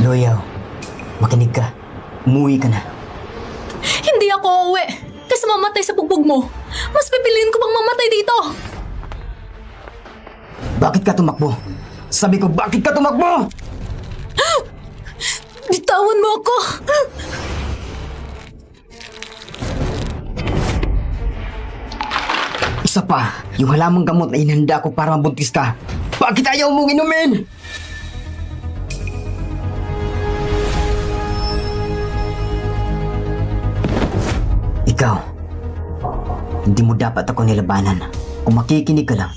Loyaw, makinig ka. Umuwi ka na. Hindi ako uuwi. Kasi mamatay sa bugbog mo. Mas pipiliin ko bang mamatay dito? Bakit ka tumakbo? Sabi ko, bakit ka tumakbo? Bitawan mo ako! Isa pa, yung halamang gamot na inhanda ko para mabuntis ka. Bakit ayaw mong inumin? Ikaw, hindi mo dapat ako nilabanan. Kung makikinig ka lang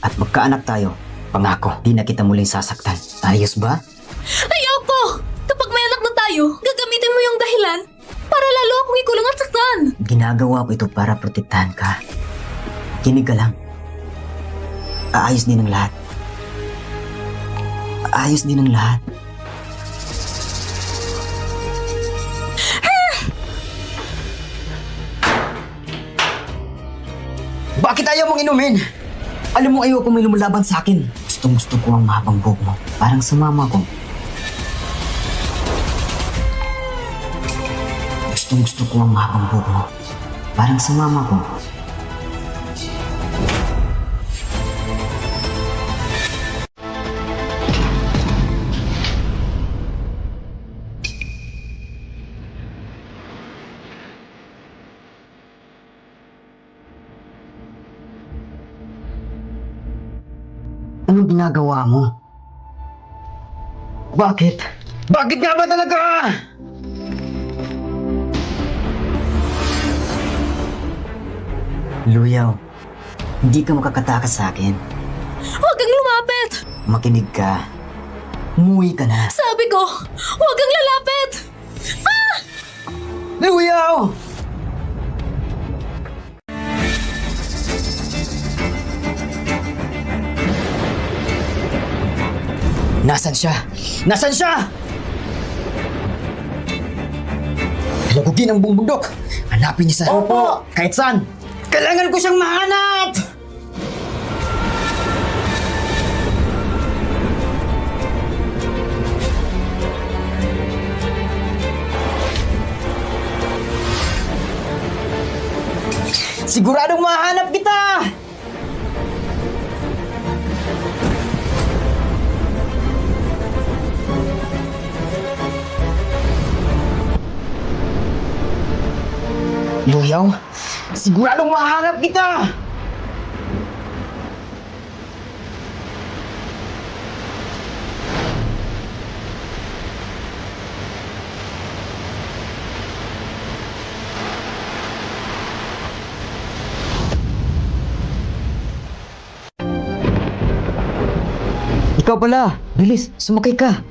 at magkaanak tayo, pangako, di na kita muling sasaktan. Ayos ba? Ayoko! Kapag may anak na tayo, gagamitin mo yung dahilan para lalo akong ikulang at saktan. Ginagawa ko ito para protektahan ka. Kinig ka lang. Aayos din ang lahat. Aayos din ang lahat. Bakit ayaw mong inumin? Alam mo, ayaw ko may lumalaban sa akin. Gustong-gusto ko ang mahabang buhok mo. Parang sa mama ko. Gustong-gusto ko ang mahabang buhok mo. Parang sa mama ko. Anong ginagawa mo? Bakit? Bakit nga ba talaga? Luyaw, hindi ka makakatakas sa akin. Huwag kang lumapit! Makinig ka. Umuwi ka na. Sabi ko, huwag kang lalapit! Luyaw! Nasaan siya? Nasaan siya? Lagugin ang buong bundok. Hanapin niya sa... Opo! Kahit saan. Kailangan ko siyang mahanap! Siguradong mahanap kita! Luyaw, siguradong mahanap kita! Ikaw pala, bilis, sumakay ka.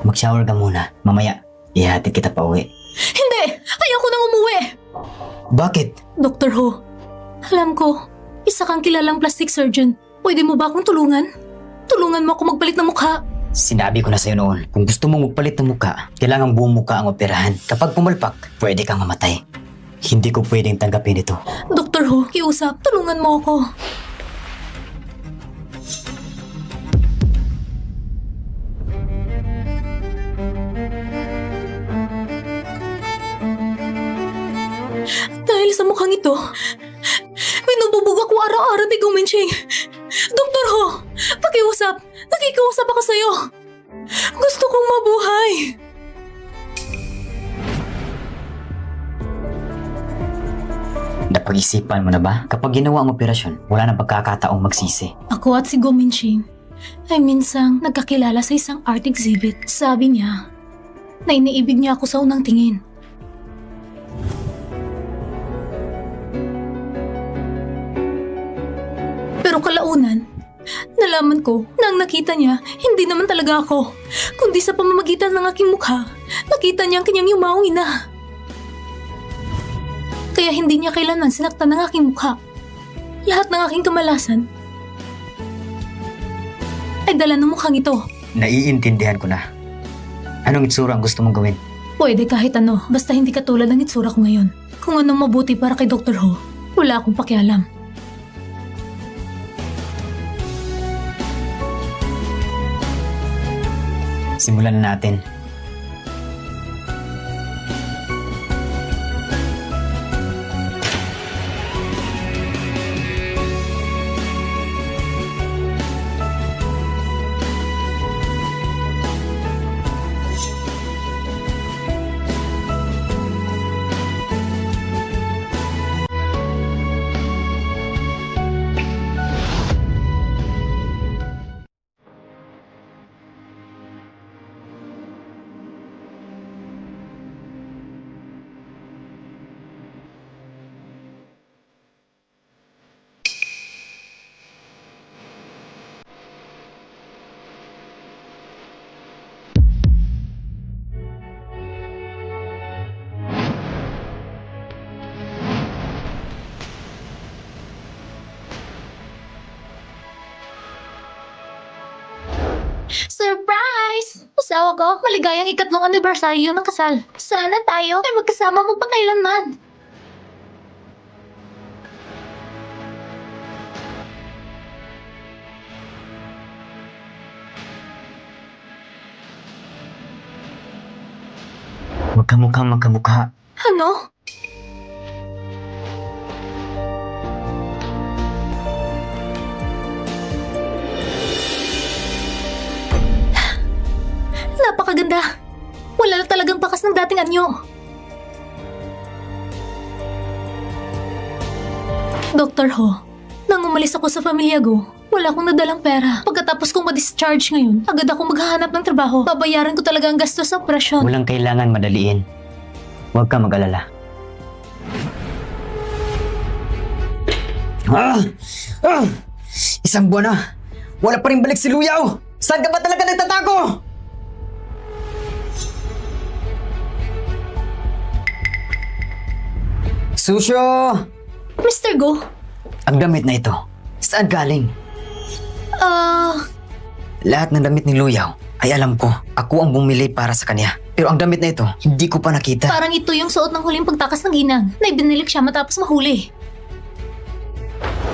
Mag-shower ka muna. Mamaya, ihatid kita pa uwi. Hindi! Ayoko nang umuwi! Bakit? Dr. Ho, alam ko, isa kang kilalang plastic surgeon. Pwede mo ba akong tulungan? Tulungan mo ako magpalit ng mukha. Sinabi ko na sa'yo noon, kung gusto mong magpalit ng mukha, kailangan buong mukha ang operahan. Kapag pumalpak, pwede kang mamatay. Hindi ko pwedeng tanggapin ito. Dr. Ho, kiusap, tulungan mo ako. Dahil sa mukhang ito, binububog ako araw-araw ni Guminching. Dr. Ho, pakiusap, nakikiusap ako sa'yo. Gusto kong mabuhay. Napag-isipan mo na ba? Kapag ginawa ang operasyon, wala nang pagkakataong magsisi. Ako at si Guminching ay minsang nagkakilala sa isang art exhibit. Sabi niya na iniibig niya ako sa unang tingin. Pero kalaunan, nalaman ko na ang nakita niya hindi naman talaga ako, kundi sa pamamagitan ng aking mukha, nakita niya ang kanyang yumaong ina. Kaya hindi niya kailanman sinaktan ng aking mukha. Lahat ng aking kamalasan, ay dala ng mukhang ito. Naiintindihan ko na. Anong itsura ang gusto mong gawin? Pwede kahit ano, basta hindi katulad ng itsura ko ngayon. Kung anong mabuti para kay Dr. Ho, wala akong pakialam. Simulan na natin. Surprise! Asawa ko, maligayang ikatlong anibersaryo ng kasal. Sana tayo ay magkasama mo pangailanman. Magkamukhang magkamukha. Ano? Napakaganda. Wala na talagang bakas ng dating anyo. Dr. Ho, nang umalis ako sa pamilya ko, wala akong nadalang pera. Pagkatapos kong ma-discharge ngayon, agad ako maghahanap ng trabaho. Babayaran ko talaga ang gasto sa operasyon. Walang kailangan madaliin. Huwag ka mag-alala. Isang buwan na. Wala pa rin balik si Luyaw. Saan ka ba talaga nagtatago? Susyo! Mr. Go, Ang damit na ito, saan galing? Lahat ng damit ni Luyaw ay alam ko. Ako ang bumili para sa kanya. Pero ang damit na ito, hindi ko pa nakita. parang ito yung suot ng huling pagtakas ng ginang na ibinilik siya matapos mahuli.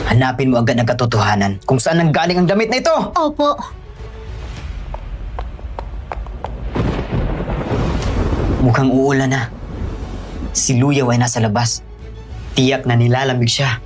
Hanapin mo agad ang katotohanan kung saan nanggaling ang damit na ito! Opo. Mukhang uulan na. Si Luyaw ay nasa labas. Tiyak na nilalamig siya.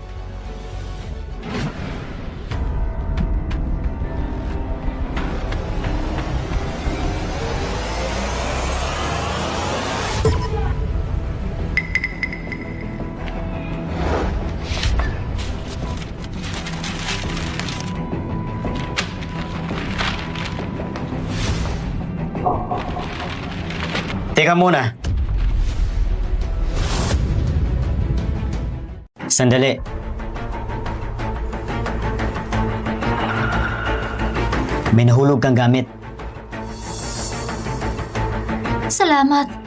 Teka muna. Sandali. May nahulog kang gamit. Salamat.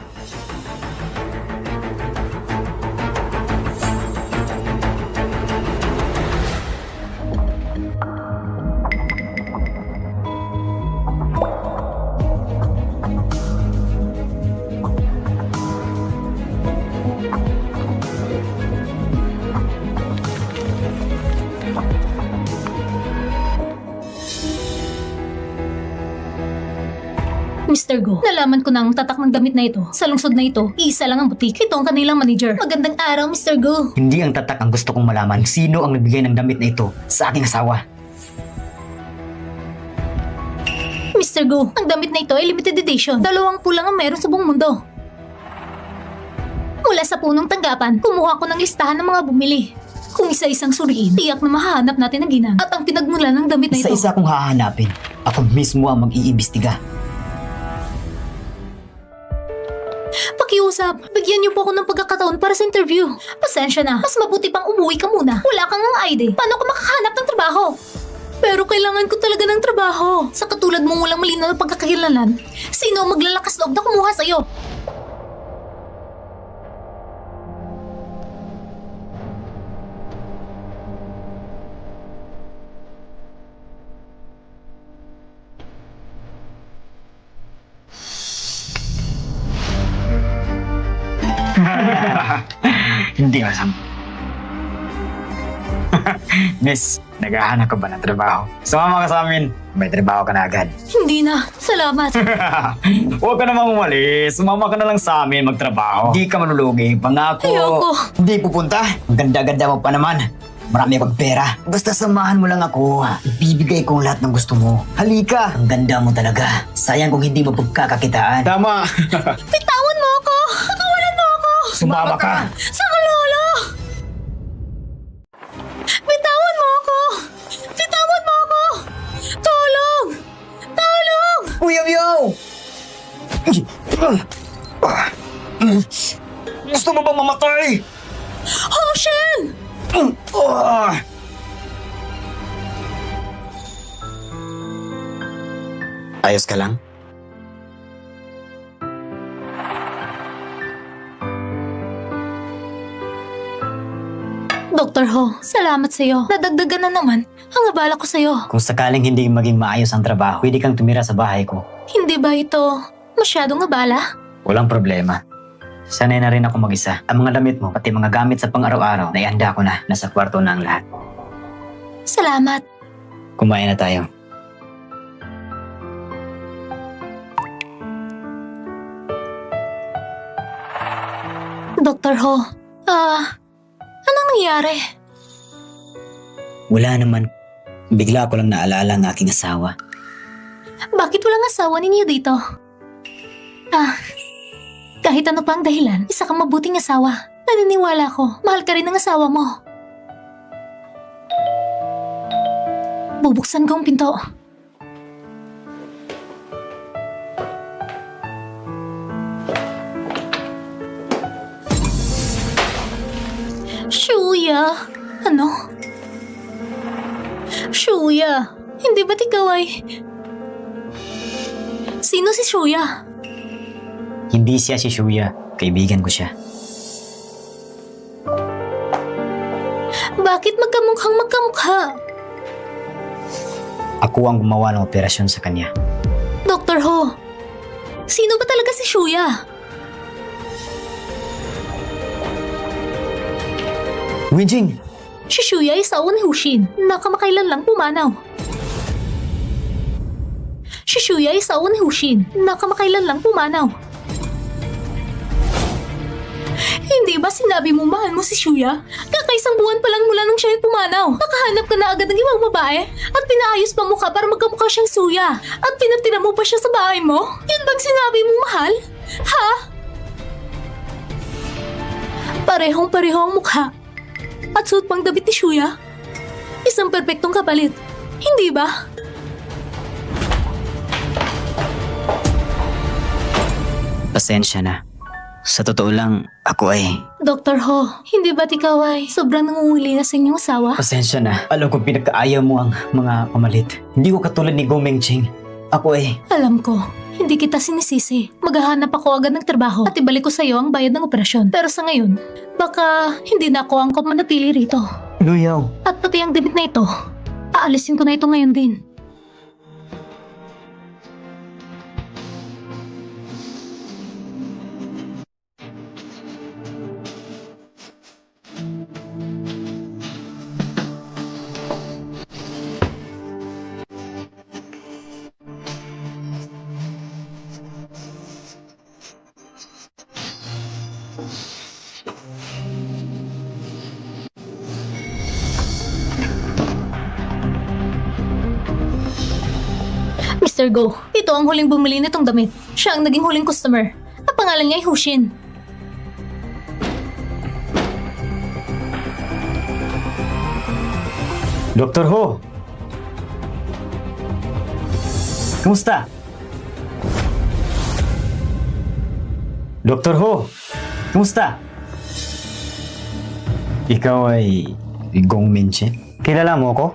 Mr. Go, nalaman ko na ang tatak ng damit na ito. Sa lungsod na ito, isa lang ang butik. Ito ang kanilang manager. Magandang araw, Mr. Go. Hindi ang tatak ang gusto kong malaman. Sino ang nagbigay ng damit na ito sa aking asawa? Mr. Go, ang damit na ito ay limited edition. 2 pulang ang meron sa buong mundo. Mula sa punong tanggapan, kumuha ko ng listahan ng mga bumili. Kung isa-isang suriin, tiyak na mahanap natin ang ginang at ang pinagmulan ng damit na ito. Isa-isa kong hahanapin. Ako mismo ang mag-iimbestiga. Pakiusap, bigyan niyo po ako ng pagkakataon para sa interview. Pasensya na, mas mabuti pang umuwi ka muna. Wala kang ang ID. Paano ko makakahanap ng trabaho? Pero kailangan ko talaga ng trabaho. Sa katulad mong walang malinaw na pagkakakilanlan, sino ang maglalakas loob na kumuha sa'yo? seryoso. Miss, naghahanap ka ba ng trabaho? Sumama ka sa amin. May trabaho ka na agad. Hindi na. Salamat. Huwag ka namang umalis. Sumama ka na lang sa amin magtrabaho. Hindi ka manulugi. Pangako. Ayoko. Hindi pupunta. Ang ganda-ganda mo pa naman. Marami akong pera. Basta samahan mo lang ako. Ibibigay ko ang lahat ng gusto mo. Halika. Ang ganda mo talaga. Sayang kung hindi mo pagkakakitaan. Tama. Bitawan mo ako. Kawalan mo ako. Sumama ka. Saka lolo. Bitawan mo ako. Bitawan mo ako. Tulong. Tulong. Kuya Bio! Gusto mo bang mamatay? Hoshin! Ayos ka lang? Dr. Ho, salamat sa iyo. Nadagdagan na naman ang abala ko sa iyo. Kung sakaling hindi maging maayos ang trabaho, pwede kang tumira sa bahay ko. Hindi ba ito masyadong abala? Walang problema. Sanay na rin ako mag-isa. Ang mga damit mo, pati mga gamit sa pang-araw-araw, naihanda ko na. Nasa kwarto na ang lahat. Salamat. Kumain na tayo. Dr. Ho, anong nangyari? Wala naman. Bigla ko lang naalala ang aking asawa. Bakit walang asawa ninyo dito? Kahit ano pang dahilan, isa kang mabuting asawa. Naniniwala ko, mahal ka rin ng asawa mo. Bubuksan ko ang pinto. Shuya! Ano? Shuya! Hindi ba't ikaw ay... Sino si Shuya? Hindi siya si Shuya. Kaibigan ko siya. Bakit magkamukhang magkamukha? Ako ang gumawa ng operasyon sa kanya. Dr. Ho, sino ba talaga si Shuya? Winjing! Si Shuya ay asawa ni Hushin na kamakailan lang pumanaw. Si Shuya ay asawa ni Hushin na kamakailan lang pumanaw. Hindi ba sinabi mo mahal mo si Shuya? Kakaisang buwan pa lang mula nung siya ay pumanaw. Nakahanap ka na agad ng ibang babae at pinaayos pa mukha para magkamukha siyang Suya. At pinatira mo pa siya sa bahay mo? Yun bang sinabi mo mahal? Ha? Parehong-pareho ang mukha. At suot pang damit ni Shuya. Isang perpektong kapalit. Hindi ba? Pasensya na. Sa totoo lang, ako ay... Dr. Ho, hindi ba't ikaw ay sobrang nangunguli na sa inyong asawa? Pasensya na. Alam ko pinagkaayaw mo ang mga pamalit. Hindi ko katulad ni Go Mengching. Ako ay... Alam ko, hindi kita sinisisi. Maghahanap ako agad ng trabaho at ibalik ko sa iyo ang bayad ng operasyon. Pero sa ngayon, baka hindi na ako angkop manatili rito. Luyaw. At pati ang damit na ito, aalisin ko na ito ngayon din. Mr. Go, ito ang huling bumili nitong damit. Siya ang naging huling customer. Ang pangalan niya ay Hushin. Dr. Ho! Kumusta? Dr. Ho! Kumusta? Ikaw ay Gong Minche? Kilala mo ako?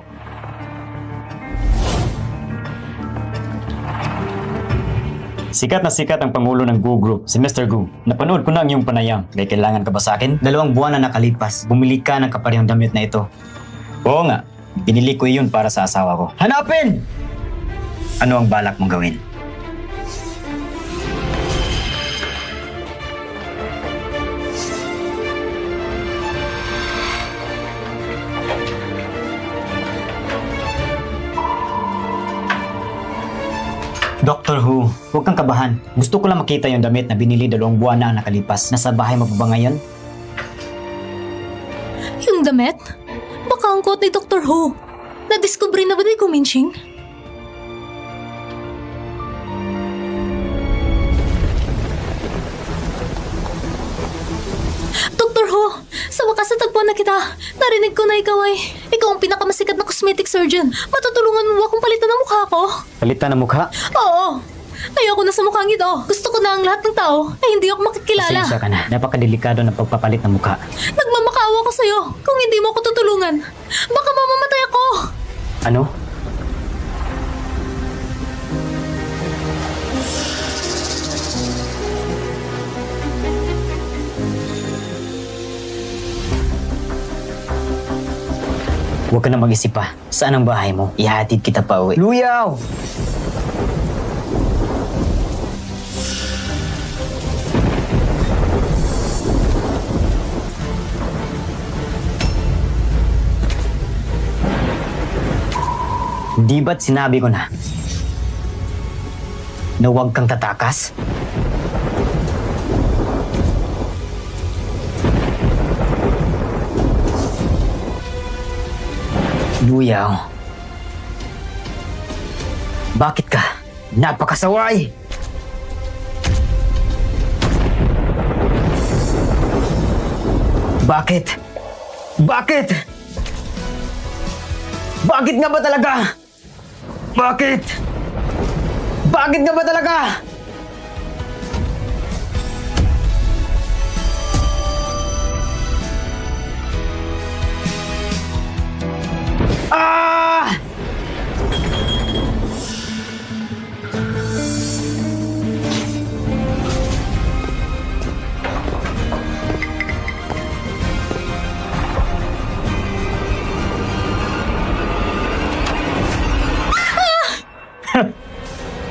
Sikat na sikat ang pangulo ng Go Group, si Mr. Go. Napanood ko na ang iyong panayam. May kailangan ka ba sa akin? 2 buwan na nakalipas. Bumili ka ng kaparehong damit na ito. Oo nga. Binili ko iyon para sa asawa ko. Hanapin! Ano ang balak mong gawin? Dr. Who, huwag kang kabahan. Gusto ko lang makita yung damit na binili 2 buwan na ang nakalipas. Nasa bahay mo pa ba ngayon? Yung damit? Baka ang coat ni Dr. Who. Nadiskubre na ba ni Guminching? Dr. Who, sa wakas natagpuan na kita. Narinig ko na ikaw ang pinakamasikat na cosmetic surgeon. Matutulungan mo ba akong palitan ang mukha ko? Palitan ang mukha? Oo. Ayoko na sa mukhang ito. Gusto ko na ang lahat ng tao ay hindi ako makikilala. Pasensya ka na. Napakadelikado ng pagpapalit ng mukha. Nagmamakaawa ko sa'yo. Kung hindi mo ako tutulungan, baka mamamatay ako. Ano? Huwag ka na mag-isip pa. Saan ang bahay mo? Ihatid kita pa uwi. Luyaw! Di ba't sinabi ko na huwag kang tatakas? Luyaw. Bakit ka? Napakasaway! Bakit? Bakit? Bakit nga ba talaga? Bakit? Bakit nga ba talaga? Ah!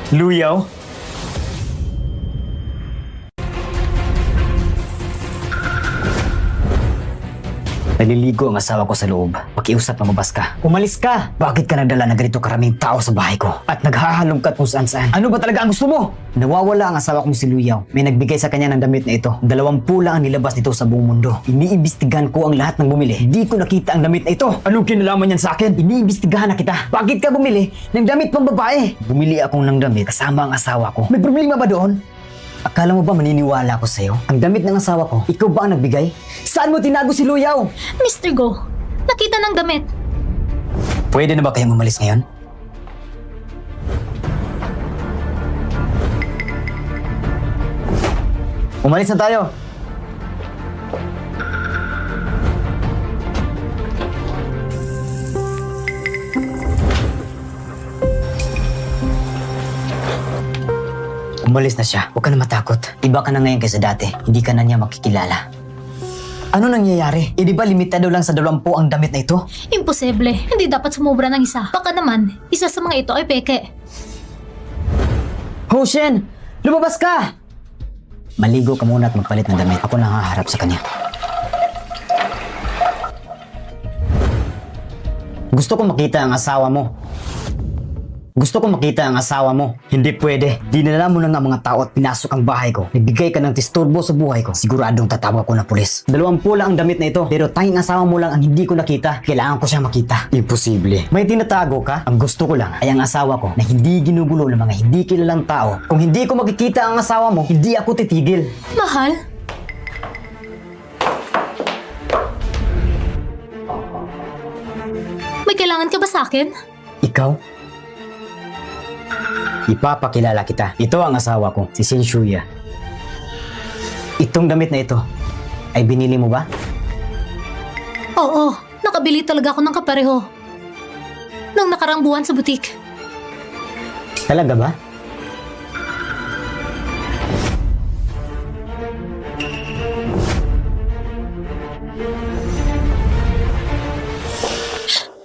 Luyaw? Naliligo ang asawa ko sa loob. Pakiusap na mabas ka. Umalis ka! Bakit ka nagdala na ganito karaming tao sa bahay ko? At naghahalongkat kung saan-saan? Ano ba talaga ang gusto mo? Nawawala ang asawa kong si Luyaw. May nagbigay sa kanya ng damit na ito. 20 lang ang nilabas nito sa buong mundo. Iniimbestigahan ko ang lahat ng bumili. Di ko nakita ang damit na ito. Anong kinalaman yan sa akin? Iniimbestigahan na kita. Bakit ka bumili ng damit pang babae? Bumili akong ng damit kasama ang asawa ko. May problema ba doon? Akala mo ba maniniwala ako sa'yo? Ang damit ng asawa ko, ikaw ba ang nagbigay? Saan mo tinago si Luyaw? Mr. Go, nakita ng damit. Pwede na ba kayong umalis ngayon? Umalis na tayo! Umalis na siya. Huwag ka na matakot. Iba ka na ngayon kaysa dati. Hindi ka na niya makikilala. Ano nangyayari? Di ba limitado lang sa 20 ang damit na ito? Imposible. Hindi dapat sumobra ng isa. Baka naman, isa sa mga ito ay peke. Hoshen! Lumabas ka! Maligo ka muna at magpalit ng damit. Ako nang haharap sa kanya. Gusto ko makita ang asawa mo. Gusto ko makita ang asawa mo. Hindi pwede. Dinala mo na nga mga tao at pinasok ang bahay ko. Nagbigay ka ng disturbo sa buhay ko. Siguradong tatawag ko ng pulis. 20 lang ang damit na ito. Pero tanging asawa mo lang ang hindi ko nakita. Kailangan ko siya makita. Imposible. May tinatago ka? Ang gusto ko lang ay ang asawa ko na hindi ginugulo ng mga hindi kilalang tao. Kung hindi ko makikita ang asawa mo, hindi ako titigil. Mahal? May kailangan ka ba sa akin? Ikaw? Ipapakilala kita. Ito ang asawa ko, si Senshuya. Itong damit na ito, ay binili mo ba? Oo, nakabili talaga ako ng kapareho. Nang nakarang buwan sa butik. Talaga ba?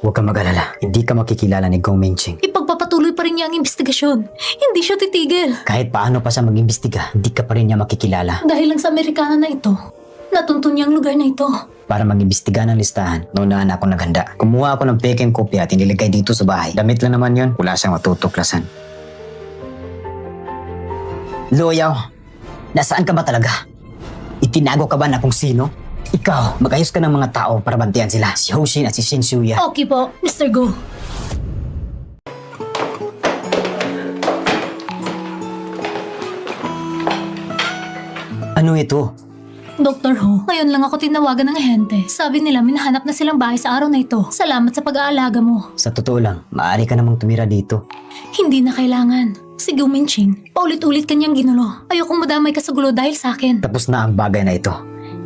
Huwag kang mag-alala. Hindi ka makikilala ni Gong Minching. Ipagpapatuloy pa rin niya ang investigasyon. Hindi siya titigil. Kahit paano pa siya mag-imbestiga, hindi ka pa rin niya makikilala. Dahil lang sa Amerikana na ito, natuntun niya ang lugar na ito. Para mag-imbestiga ng listahan, noon ako naghanda. Kumuha ako ng peking kopya at inilagay dito sa bahay. Damit lang naman yon, wala siyang matutuklasan. Loyaw, nasaan ka ba talaga? Itinago ka ba na kung sino? Ikaw, mag-ayos ka ng mga tao para bantayan sila. Si Hoshin at si Shinsuya. Okay po, Mr. Go. Ano ito? Dr. Ho, ngayon lang ako tinawagan ng ahente. Sabi nila minahanap na silang bahay sa araw na ito. Salamat sa pag-aalaga mo. Sa totoo lang, maaari ka namang tumira dito. Hindi na kailangan. Si Gu Minching, paulit-ulit kanyang ginulo. Ayokong madamay ka sa gulo dahil sa akin. Tapos na ang bagay na ito.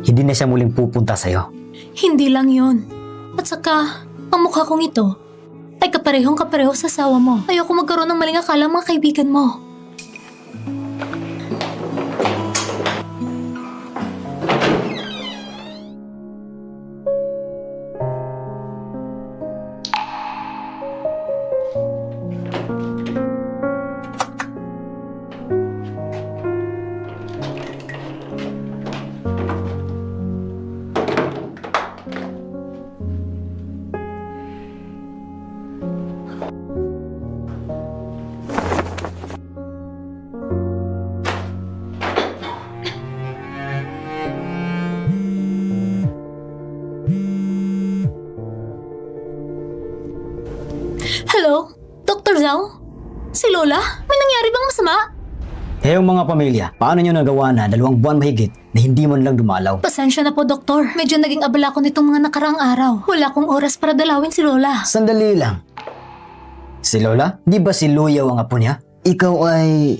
Hindi na siya muling pupunta sa'yo. Hindi lang yon. At saka, ang mukha kong ito ay kapareho sa asawa mo. Ayoko magkaroon ng maling akala ng mga kaibigan mo. Hello? Dr. Zhao? Si Lola? May nangyari bang masama? Kayong mga pamilya, paano nyo nagawa na 2 buwan mahigit na hindi man lang dumalaw? Pasensya na po, Doktor. Medyo naging abala ko nitong mga nakaraang araw. Wala akong oras para dalawin si Lola. Sandali lang. Si Lola? Di ba si Luyaw ang apo niya? Ikaw ay...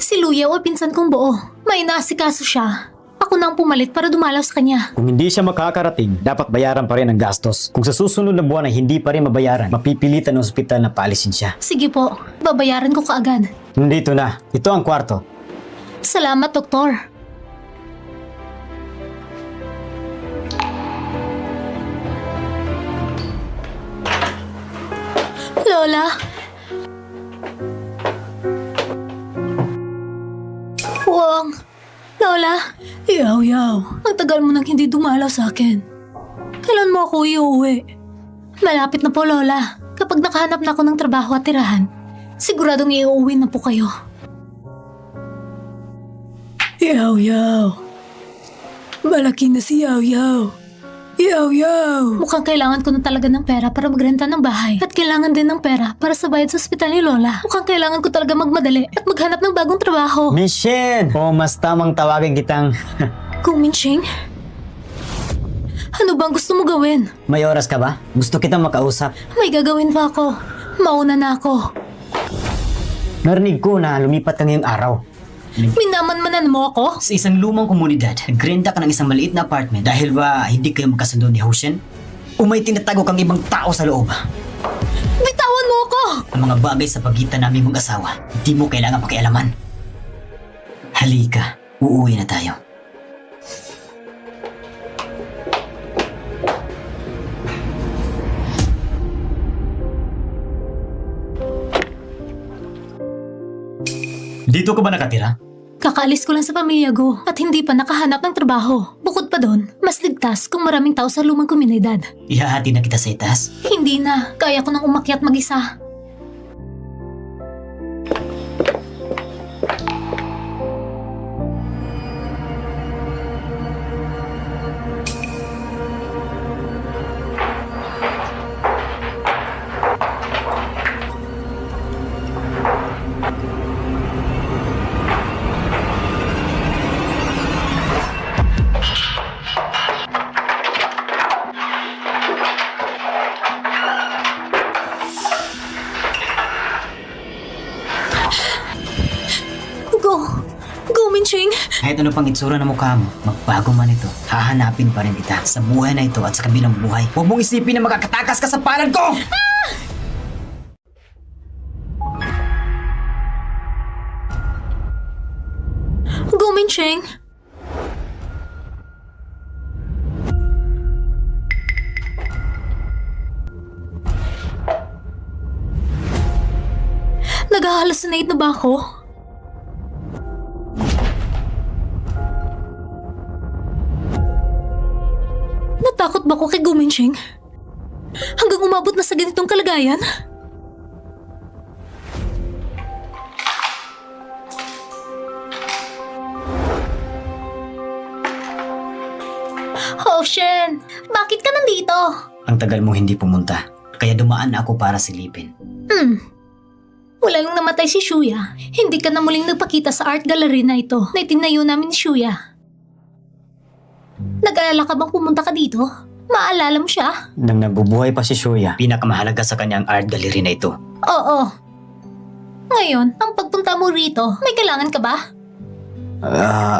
Si Luyaw ay pinsan kong buo. May naasikaso siya. Ako na ang pumalit para dumalaw sa kanya. Kung hindi siya makakarating, dapat bayaran pa rin ang gastos. Kung sa susunod na buwan ay hindi pa rin mabayaran, mapipilitan ng ospital na paalisin siya. Sige po, babayaran ko kaagad. Nandito na. Ito ang kwarto. Salamat, Doktor. Lola? Wong? Lola? Yaw. Ang tagal mo nang hindi dumalaw sa akin. Kailan mo ako iuwi? Malapit na po, Lola. Kapag nakahanap na ako ng trabaho at tirahan, siguradong iuwi na po kayo. Yaw. Malaki na si Yaw. Mukhang kailangan ko na talaga ng pera para magrenta ng bahay. At kailangan din ng pera para sa bayad sa ospital ni Lola. Mukhang kailangan ko talaga magmadali at maghanap ng bagong trabaho. Mission! O mas tamang tawagin kitang... Kung Minching, ano bang gusto mo gawin? May oras ka ba? Gusto kitang makausap. May gagawin pa ako. Mauna na ako. Narinig ko na lumipat ka ngayong araw. Minamanmanan mo ako? Sa isang lumang komunidad, nagrenta ka ng isang maliit na apartment dahil ba hindi kayo magkasundo ni Hoshin? O may tinatago kang ibang tao sa loob? Bitawan mo ako! Ang mga bagay sa pagitan namin mag-asawa, hindi mo kailangan pakialaman. Halika, uuwi na tayo. Dito ka ba nakatira? Kakaalis ko lang sa pamilya ko at hindi pa nakahanap ng trabaho. Bukod pa doon, mas ligtas kung maraming tao sa lumang komunidad. Ihahati na kita sa itaas. Hindi na, kaya ko nang umakyat mag-isa. Go, Minching! Kahit ano pang itsura ng mukha mo, magbago man ito, hahanapin pa rin kita sa buhay na ito at sa kabilang buhay. Huwag mong isipin na makakatakas ka sa palad ko! Go, Minching! Nag-halucinate na ba ako? Natakot ba ko kay Gu Minching? Hanggang umabot na sa ganitong kalagayan? Ocean, bakit ka nandito? Ang tagal mo hindi pumunta, kaya dumaan na ako para silipin. Wala nang namatay si Shuya. Hindi ka na muling nagpakita sa art gallery na ito na itinayo namin ni Shuya. Nag-alala ka bang pumunta ka dito? Maalala mo siya? Nang nabubuhay pa si Shuya, pinakamahalaga sa kanyang art gallery na ito. Oo. Ngayon, ang pagpunta mo rito, may kailangan ka ba?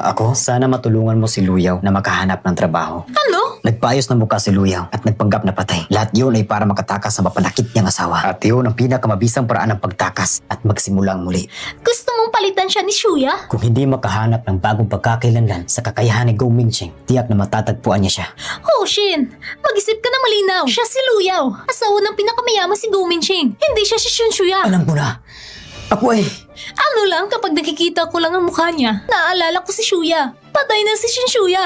Ako? Sana matulungan mo si Luyaw na makahanap ng trabaho. Ano? Nagpaayos ng mukha si Luyaw at nagpanggap na patay. Lahat yun ay para makatakas sa mapanakit niyang asawa. At yun ang pinakamabisang paraan ng pagtakas at magsimulang muli. Gusto mong palitan siya ni Shuya? Kung hindi makahanap ng bagong pagkakailanlan sa kakayahan ni Go Mingching, tiyak na matatagpuan niya siya. Shin, mag-isip ka na malinaw. Siya si Luyaw, asawa ng pinakamayaman si Go Minching. Hindi siya si Shun Shuya. Alam ko na. Ako ay... Ano lang kapag nakikita ko lang ang mukha niya, naaalala ko si Shuya. Patay na si Shun Shuya.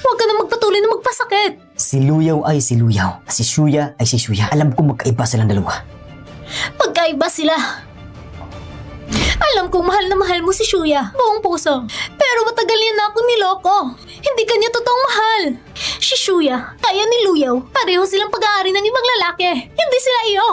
Huwag ka na magpatuloy na magpasakit. Si Luyaw ay si Luyaw. Si Shuya ay si Shuya. Alam ko magkaiba silang dalawa. Magkaiba sila. Alam kong mahal na mahal mo si Shuya, buong puso. Pero matagal niya na akong niloko. Hindi kanya totoong mahal. Si Shuya, kaya ni Luyaw, pareho silang pag-aari ng ibang lalaki. Hindi sila iyo.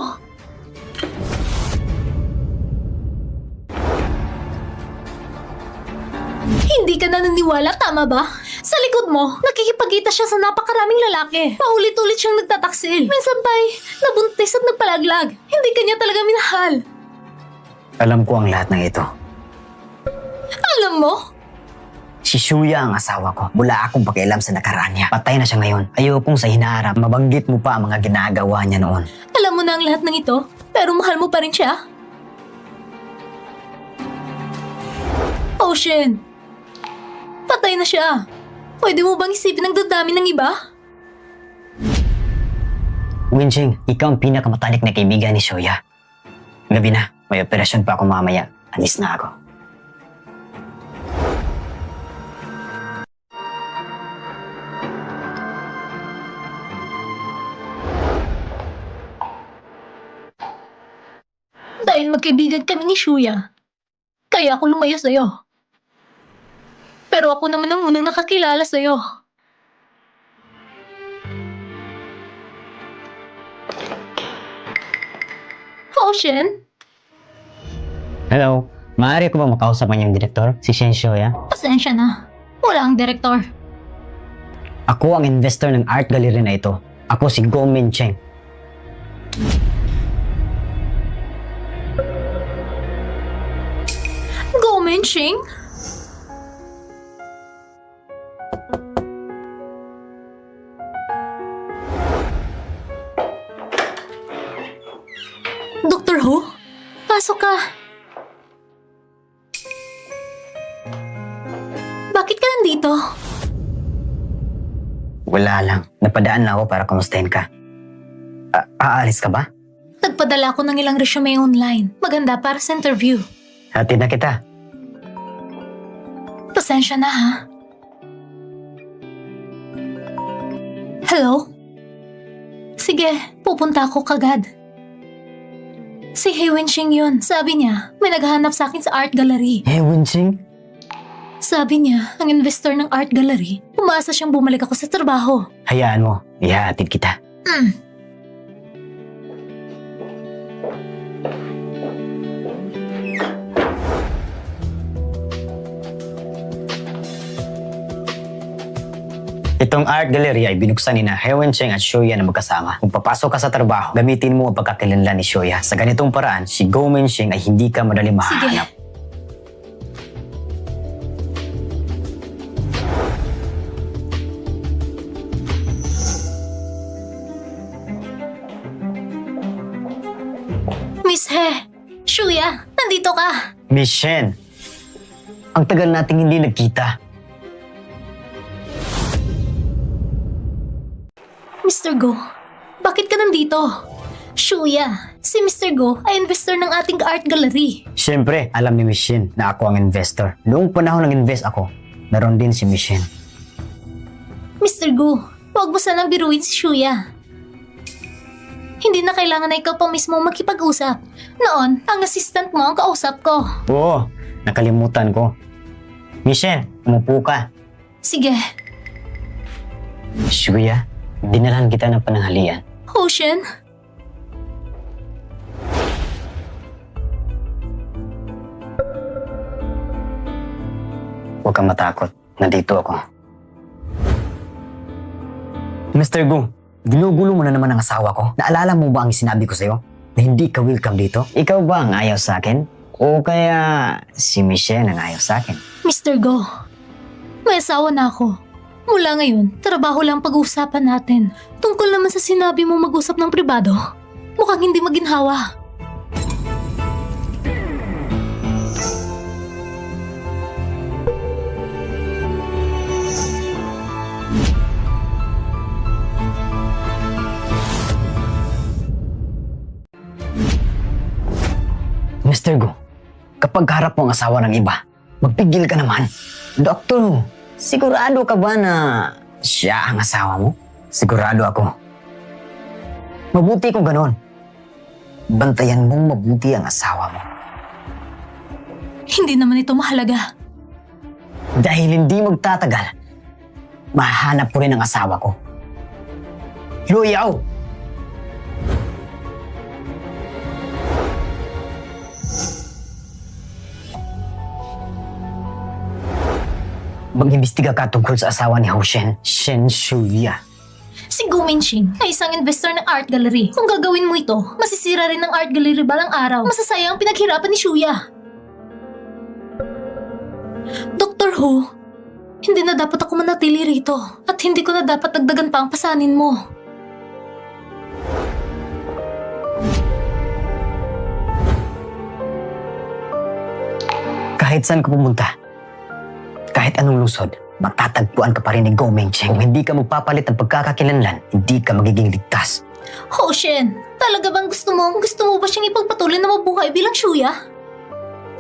Hindi ka naniniwala, tama ba? Sa likod mo, nakikipagkita siya sa napakaraming lalaki. Paulit-ulit siyang nagtataksil. Minsan pa'y nabuntis at nagpalaglag. Hindi kanya talaga minahal. Alam ko ang lahat ng ito. Alam mo? Si Shuya ang asawa ko. Wala akong pakialam sa nakaraan niya. Patay na siya ngayon. Ayokong sa hinaharap, mabanggit mo pa ang mga ginagawa niya noon. Alam mo na ang lahat ng ito, pero mahal mo pa rin siya? Ocean, patay na siya. Pwede mo bang isipin ang dadami ng iba? Winching, ikaw ang pinakamatalik na kaibigan ni Shuya. Gabi na, may operasyon pa ako mamaya. Alis na ako. Dahil magkaibigan kami ni Shuya, kaya ako lumayo sa'yo. Pero ako naman ang unang nakakilala sa'yo. Ocean, Hello, maaari ko ba makausap ang iyong direktor, si Shen Shuya? pasensya na. Wala ang direktor. Ako ang investor ng art gallery na ito. Ako si Go Mincheng. Go Minching? Dr. Ho? Pasok ka. Bakit ka nandito? Wala lang. Napadaan lang ako para kumustahin ka. Aalis ka ba? Nagpadala ako ng ilang resume online. Maganda para sa interview. Hatid na kita. Pasensya na ha. Hello? Sige, pupunta ako kagad. Si Hei Wenxing yun. Sabi niya, may naghahanap sa akin sa art gallery. Hey, Winching. Sabi niya, ang investor ng art gallery, umasa siyang bumalik ako sa trabaho. Hayaan mo. Ihahatid kita. Itong art gallery ay binuksan ni na Wencheng at Shuya na magkasama. Kung papasok ka sa trabaho, gamitin mo ang pagkakakilanlan ni Shuya. Sa ganitong paraan, si Go Mincheng ay hindi ka madali mahahanap. Miss He, Shuya, nandito ka. Miss Shen, ang tagal nating hindi nagkita. Mr. Go, bakit ka nandito? Shuya, si Mr. Go ay investor ng ating art gallery. Siyempre, alam ni Miss Shen na ako ang investor. Noong panahon nag-invest ako, naroon din si Miss Shen. Mr. Go, huwag mo sanang biruin si Shuya. Hindi na kailangan na ikaw pa mismo makipag-usap. Noon, ang assistant mo ang kausap ko. Oo, nakalimutan ko. Miss Shen, umupo ka. Sige. Shuya, dinalhan kita ng pananghalian. Hoshin? Huwag kang matakot. Nandito ako. Mr. Gu, ginugulo mo na naman ang asawa ko. Naalala mo ba ang sinabi ko sa'yo? Na hindi ka welcome dito? Ikaw ba ang ayaw sa akin? O kaya si Michelle ang ayaw sa akin? Mr. Go, may asawa na ako. Mula ngayon, trabaho lang pag-uusapan natin. Tungkol naman sa sinabi mo mag-usap ng pribado, mukhang hindi maginhawa. Mr. Gu, kapag harap mo ang asawa ng iba, magpigil ka naman. Doktor, sigurado ka ba na siya ang asawa mo? Sigurado ako. Mabuti kung ganon. Bantayan mong mabuti ang asawa mo. Hindi naman ito mahalaga. Dahil hindi magtatagal, mahanap ko rin ang asawa ko. Luyaw! Mag-imbestiga ka tungkol sa asawa ni Hoshin, Shen Shuya. Si Gu Minxing ay isang investor ng art gallery. Kung gagawin mo ito, masisira rin ang art gallery balang araw. Masasayang ang pinaghirapan ni Shuya. Dr. Hu, hindi na dapat ako manatili rito at hindi ko na dapat dagdagan pa ang pasanin mo. Kahit saan ka pumunta, kahit anong lusod, matatagpuan ka pa rin ni Go Mingcheng. Kung hindi ka magpapalit ng pagkakakilanlan, hindi ka magiging ligtas. Hoshin, talaga bang gusto mo ba siyang ipagpatuloy na mabuhay bilang Shuya?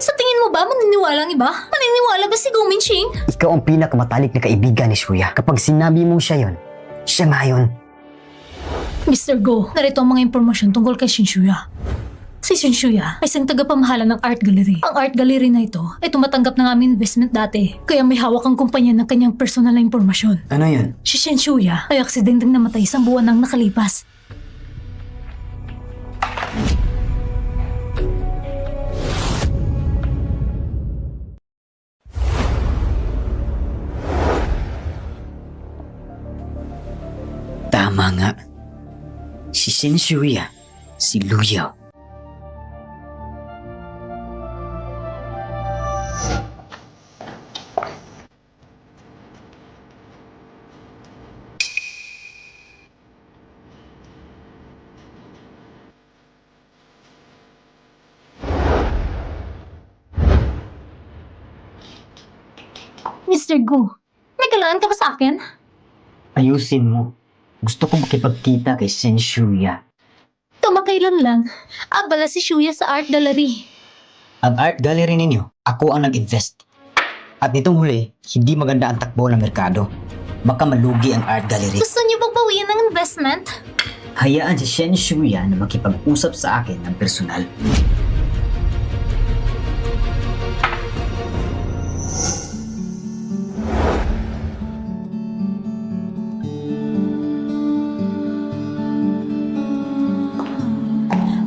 Sa tingin mo ba maniniwala ang iba? Maniniwala ba si Gu Minxing? Ikaw ang pinakamatalik na kaibigan ni Shuya. Kapag sinabi mong siya yon, siya nga yun. Mr. Go, narito ang mga impormasyon tungkol kay Shuya. Si Shuya ay isang tagapamahala ng art gallery. Ang art gallery na ito ay tumatanggap ng aming investment dati, kaya may hawak ang kumpanya ng kanyang personal na impormasyon. Ano yun? Si Shuya ay aksidenteng namatay isang buwan nang nakalipas. Tama nga. Si Shen Shuya, si Luyaw. Mr. Gu, may kailangan ka ba sa akin? Ayusin mo. Gusto ko makipagkita kay Shen Shuya. Kamakailan lang, abala si Shuya sa art gallery. Ang art gallery ninyo, ako ang nag-invest. At nitong huli, hindi maganda ang takbo ng merkado. Baka malugi ang art gallery. Gusto niyo bang bawiin ng investment? Hayaan si Shen Shuya na makipag-usap sa akin ng personal.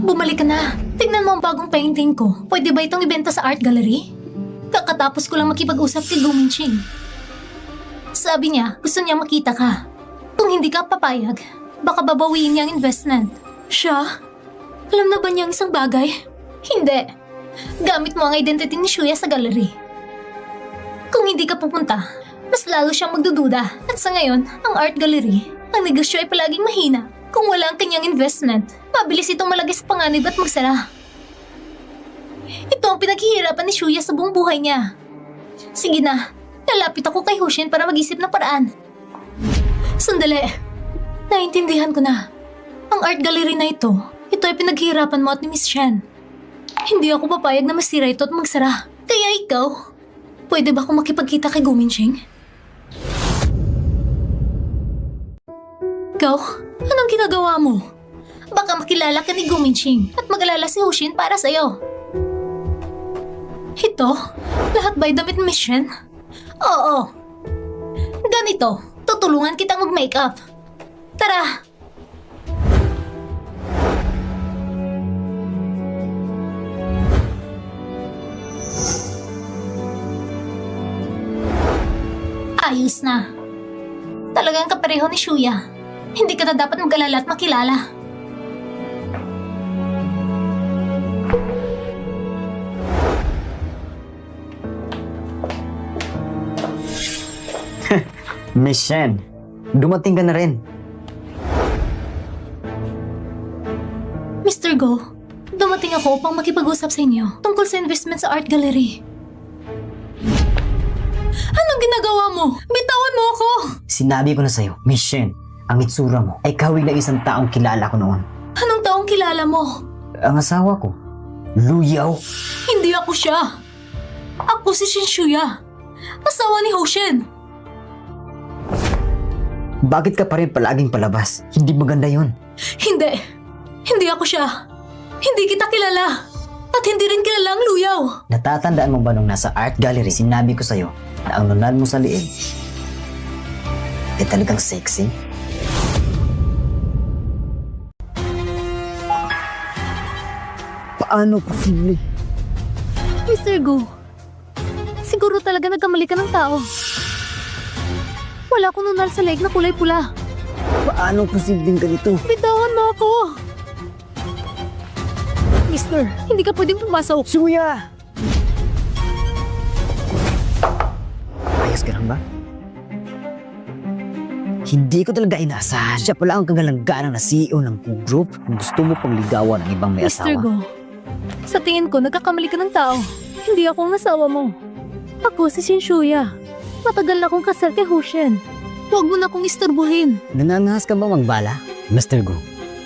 Bumalik ka na. Tignan mo ang bagong painting ko. Pwede ba itong ibenta sa art gallery? Kakatapos ko lang makipag-usap kay Gu Minxing. Sabi niya, gusto niya makita ka. Kung hindi ka papayag, baka babawiin niya ang investment. Siya? Alam na ba niya ang isang bagay? Hindi. Gamit mo ang identity ni Shuya sa gallery. Kung hindi ka pupunta, mas lalo siyang magdududa. At sa ngayon, ang art gallery, ang negosyo ay palaging mahina. Kung wala ang kanyang investment, mabilis itong malagay sa panganib at magsara. Ito ang pinaghihirapan ni Shuya sa buong buhay niya. Sige na, lalapit ako kay Hoshin para mag-isip ng paraan. Sandali, naintindihan ko na. Ang art gallery na ito ay pinaghihirapan mo at ni Miss Shen. Hindi ako papayag na masira ito at magsara. Kaya ikaw, pwede ba akong makipagkita kay Gu Minxing? Ikaw, anong ginagawa mo? Baka makilala ka ni Gu Minxing at mag-alala si Hoshin para sa'yo. Ito? Lahat ba'y damit ni Miss Shen? Oo. Ganito, Tutulungan kitang mag-makeup. Tara! Ayos na. Talagang kapareho ni Shuya. Hindi ka na dapat mag-alala at makilala. Miss Shen, dumating ka na rin. Mr. Go, dumating ako upang makipag-usap sa inyo tungkol sa investment sa art gallery. Anong ginagawa mo? Bitawan mo ako! Sinabi ko na sa'yo, Miss Shen, ang itsura mo ay kawig ng isang taong kilala ko noon. Anong taong kilala mo? Ang asawa ko, Luyaw. Hindi ako siya. Ako si Shinshuya, asawa ni Hoshin. Bakit ka pa rin palaging palabas? Hindi maganda yun. Hindi. Hindi ako siya. Hindi kita kilala. At hindi rin kilala ang Luyaw. Natatandaan mo ba nung nasa art gallery sinabi ko sa'yo na ang nunad mo sa liig ay talagang sexy? Paano posible? Mr. Go, siguro talaga nagkamali ka ng tao. Wala akong nunal sa leg na kulay pula. Paano posibleng ganito? Bitawan mo ako! Mister, hindi ka pwedeng pumasok. Suya! Ayos ka lang ba? Hindi ko talaga inaasahan. Siya pala ang kagalang-ganang na CEO ng Go Group kung gusto mo pang ligawan ng ibang may Mr. asawa. Go, sa tingin ko nagkakamali ka ng tao. Hindi ako ang nasawa mo. Ako si Shinshuya. Matagal na akong kasal kay Hoshin. Huwag mo na akong istorbohin. Nanangahas ka ba magbala? Mr. Go,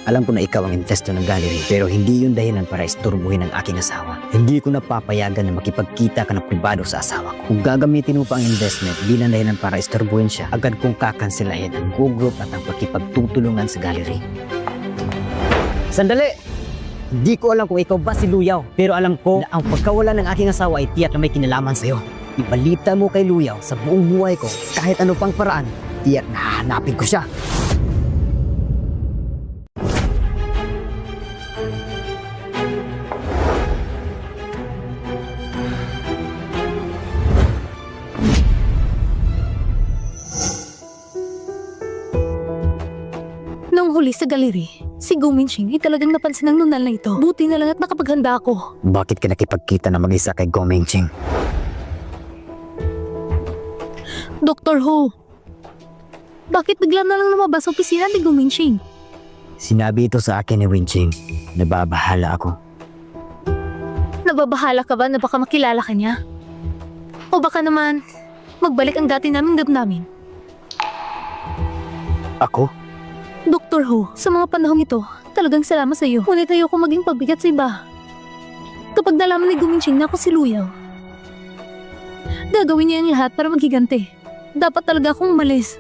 alam ko na ikaw ang investor ng gallery pero hindi yun dahilan para istorbohin ang aking asawa. Hindi ko napapayagan na makipagkita ka ng pribado sa asawa ko. Kung gagamitin mo pa ang investment bilang dahilan para istorbohin siya, agad kong kakanselahin ang Go Group at ang pakipagtutulungan sa gallery. Sandali! Hindi ko alam kung ikaw ba si Luyaw pero alam ko na ang pagkawala ng aking asawa ay tiyak na may kinalaman sa'yo. Ibalita mo kay Luyaw sa buong buhay ko kahit ano pang paraan, tiyak na hahanapin ko siya. Nung huli sa galeri, si Go Minxing ay talagang napansin ng nunal na ito. Buti na lang at nakapaghanda ako. Bakit ka nakipagkita na mag-isa kay Go Mingching? Dr. Ho, bakit bigla na lang lumabas sa opisina ni Go Minxing? Sinabi ito sa akin ni Winching. Nababahala ako. Nababahala ka ba na baka makilala ka niya? O baka naman, magbalik ang dati naming damdamin? Ako? Dr. Ho, sa mga panahong ito, talagang salamat sa iyo. Ngunit ayoko maging pabigat sa iba. Kapag nalaman ni Go Minxing na ako si Luyaw, gagawin niya ang lahat para maghigante. Dapat talaga akong umalis.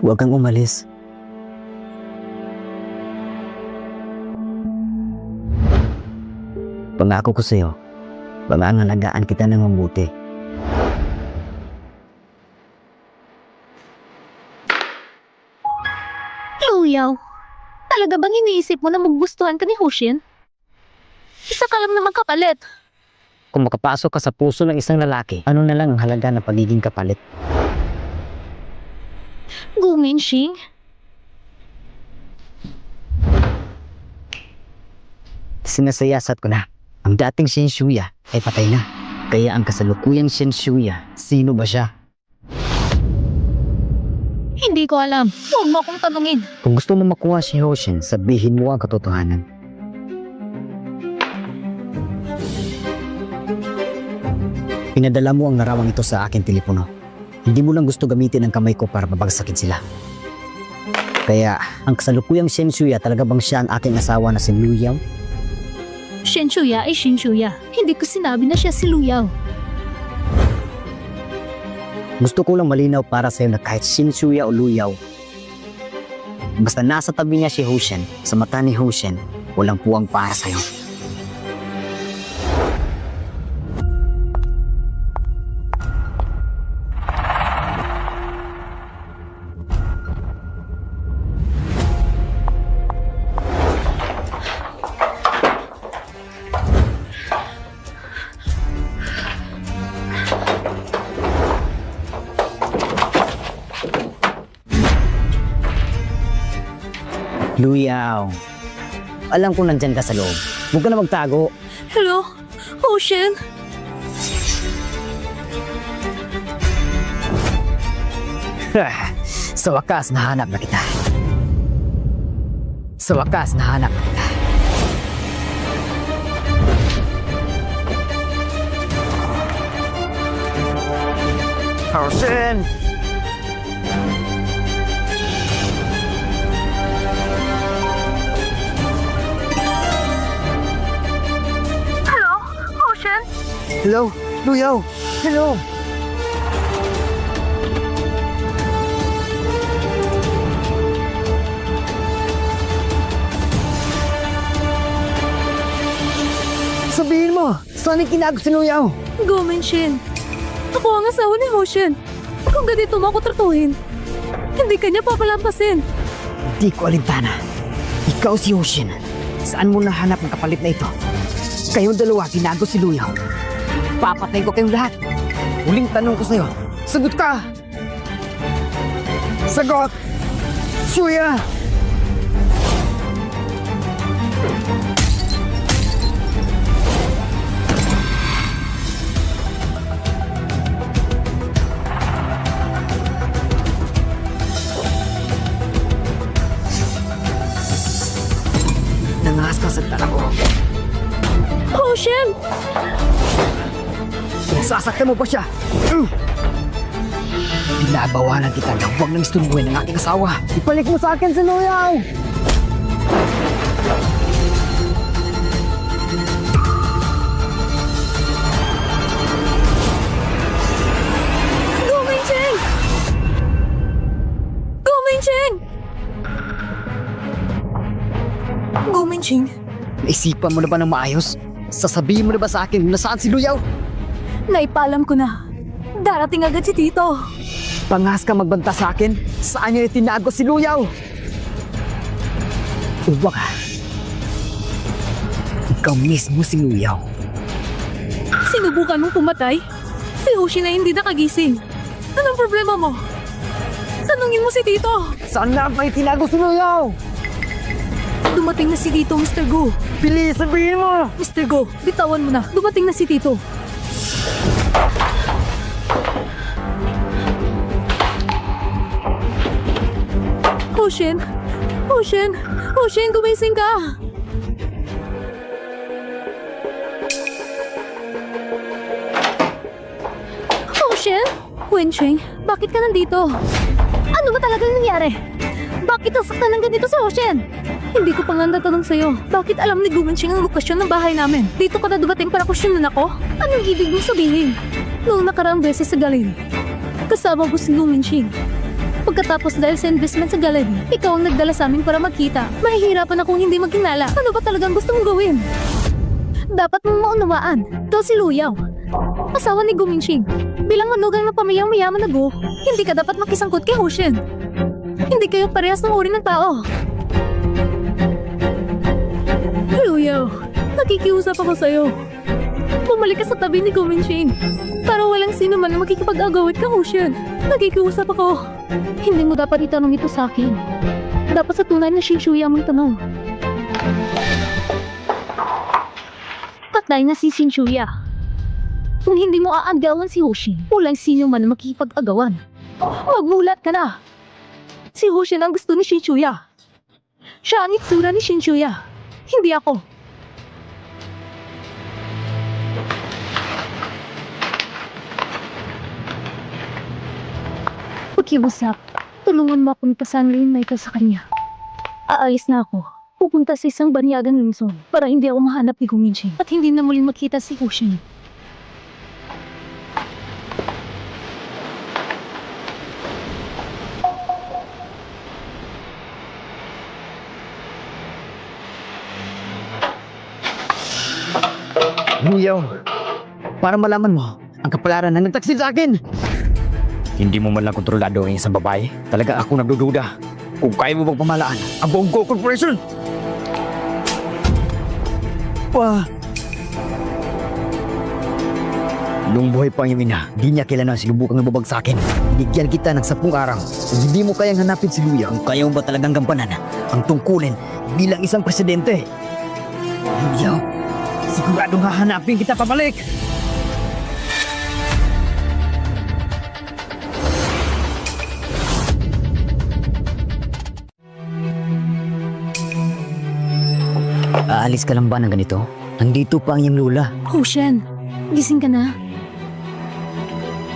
Huwag kang umalis. Pangako ko sa'yo, pangangalagaan kita ng mabuti. Luyaw, talaga bang iniisip mo na magugustuhan ka ni Hoshin? Isa ka lang naman kapalit. Kung makapasok ka sa puso ng isang lalaki, ano na lang ang halaga ng pagiging kapalit? Go Minxing? Sinasayasat ko na. Ang dating Shinshuya ay patay na. Kaya ang kasalukuyang Shinshuya, sino ba siya? Hindi ko alam. Huwag mo akong tanungin. Kung gusto mo makuha si Hoshin, sabihin mo ang katotohanan. Pinadala mo ang larawang ito sa aking telepono. Hindi mo lang gusto gamitin ang kamay ko para mabagsakin sila. Kaya, ang kasalukuyang Shinshuya talaga bang siya ang aking asawa na si Luyaw? Shinshuya ay Shinshuya. Hindi ko sinabi na siya si Luyaw. Gusto ko lang malinaw para sa'yo na kahit Shinshuya o Luyaw, basta nasa tabi niya si Hoshin, sa mata ni Hoshin, walang puwang para sa'yo. Luyaw. Alam ko nandyan ka sa loob. Huwag ka na magtago. Hello? Ocean? Sa wakas, nahanap na kita. Sa wakas, nahanap na kita. Ocean! Hello? Ocean? Hello? Luyaw! Hello! Sabihin mo, saan yung kinago si Luyaw? Gomenshin. Ako ang asawa ni Ocean. Kung ganito mo ako tratuhin, hindi kanya papalampasin. Di ko alintana. Ikaw si Ocean. Saan mo nahanap ang kapalit na ito? Kayong dalawa, kinago si Luyaw. Papatayin ko kayong lahat. Huling tanong ko sa'yo. Sagot ka! Sagot! Shuya! Nangas ka sa tala ko. Ocean! Sasaktan mo pa siya! Binabawalan kita na huwag nang isturbuhin ng aking asawa. Ipalik mo sa akin si Luyaw! Gomenshin! Gomenshin! Gomenshin? Naisipan mo na ba ng maayos? Sasabihin mo na ba sa akin kung nasaan si Luyaw? Naipalam ko na. Darating agad si Tito. Pangas ka magbanta sa akin? Saan niya itinago si Luyaw? Uwa ka. Ikaw mismo si Luyaw. Sinubukan mong pumatay? Si Ocean na hindi nakagising. Anong problema mo? Tanungin mo si Tito. Saan na ba itinago si Luyaw? Dumating na si Tito, Mr. Go. Bilis, sabihin mo! Mr. Go, bitawan mo na. Dumating na si Tito. Ocean! Ocean! Ocean, gumising ka! Ocean? Wencheng, bakit ka nandito? Ano ba talaga nangyari? Bakit nasaktan ng ganito si Ocean? Hindi ko pa nga natanong sa'yo. Bakit alam ni Gumencheng ang lokasyon ng bahay namin? Dito ka na dumating para kusyonan ako? Anong ibig mo sabihin? Noong nakaraang beses sa gallery, kasama ko si Gumencheng. Pagkatapos dahil sa investment sa gallery, ikaw ang nagdala sa amin para magkita. Mahihirapan akong hindi magkinala. Ano ba talagang gusto mong gawin? Dapat mong maunawaan. Ito si Luyaw, asawa ni Gumencheng. Bilang manugang na pamayang-mayaman na Go, hindi ka dapat makisangkot kay Ocean. Hindi kayo parehas ng uri ng tao. Luyaw, nakikiusap ako sa'yo. Bumalik ka sa tabi ni Gumencheng para walang sino man ang makikipag-agawit ka, Ocean. Nakikiusap ako. Hindi mo dapat itanong ito sa akin. Dapat sa tunay na Shinshuya mo itanong. Patay na si Shinshuya. Kung hindi mo aagawan si Ocean, walang sino man ang makikipag-agawan. Magmulat ka na. Si Ocean ang gusto ni Shinshuya. Siya ang itsura ni Shinshuya. Hindi ako. Pakiusap, tulungan mo akong pasanlin na ito sa kanya. Aalis na ako. Pupunta sa isang banyagang lungsod para hindi ako mahanap ni Gumencheng at hindi na muling makita si Ocean. Luyaw, para malaman mo ang kapalaran na nagtaksil sa akin. Hindi mo man lang kontrolado ang isang babae. Talaga ako nagdududa kung kaya mo bang pamalaan ang buong Go Corporation. Noong buhay pa ang iyong ina, di niya kailanang sinubukang nababagsakin. Binigyan kita ng 10 araw. Kung hindi mo kayang hanapin si Luya, kung kaya mo ba talagang gampanan ang tungkulin bilang isang presidente? Luya, siguradong hahanapin kita pabalik! Aalis ka lang ba ng ganito? Nandito pa ang iyong lula. Hoshen, gising ka na.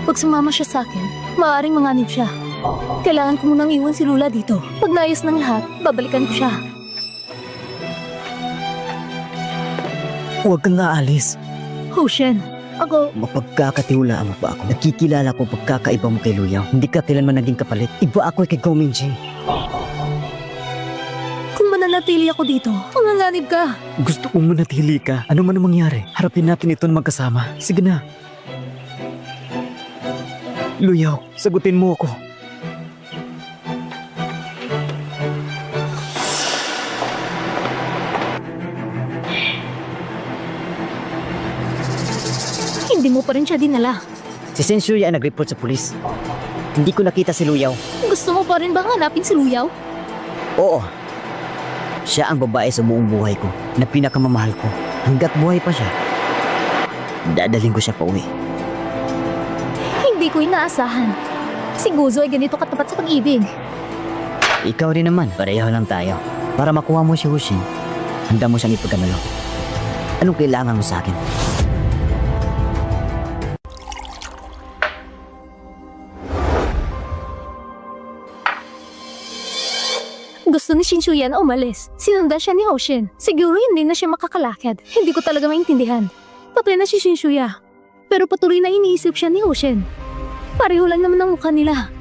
Pag sumama siya sa akin, maaaring manganib siya. Kailangan ko munang iwan si Lula dito. Pag naayos ng lahat, babalikan ko siya. Huwag kang aalis. Hoshen, ako... Mapagkakatiwalaan mo ba ako? Nakikilala ko pagkakaiba mo kay Luyaw. Hindi ka kailanman naging kapalit. Iba ako kay Gao Minjing. Kung mananatili ako dito, manganganib ka. Gusto kong manatili ka. Ano man ang mangyari, harapin natin ito na magkasama. Sige na. Luyaw, sagutin mo ako. Hindi mo pa rin siya dinala. Si Senshuya ay nag-report sa pulis. Hindi ko nakita si Luyaw. Gusto mo pa rin bang hanapin si Luyaw? Oo. Siya ang babae sa buong buhay ko na pinakamamahal ko. Hanggat buhay pa siya, dadaling ko siya pa uwi. Hindi ko inaasahan. Si Guzo ay ganito katapat sa pag-ibig. Ikaw rin naman, pareho lang tayo. Para makuha mo si Hushin, handa mo siyang ipagkanalo. Anong kailangan mo sa akin? Gusto ni Shinshuya na umalis. Sinundan siya ni Hoshin. Siguro hindi na siya makakalakad. Hindi ko talaga maintindihan. Patay na si Shinshuya. Pero patuloy na iniisip siya ni Hoshin. Pareho lang naman ang mukha nila.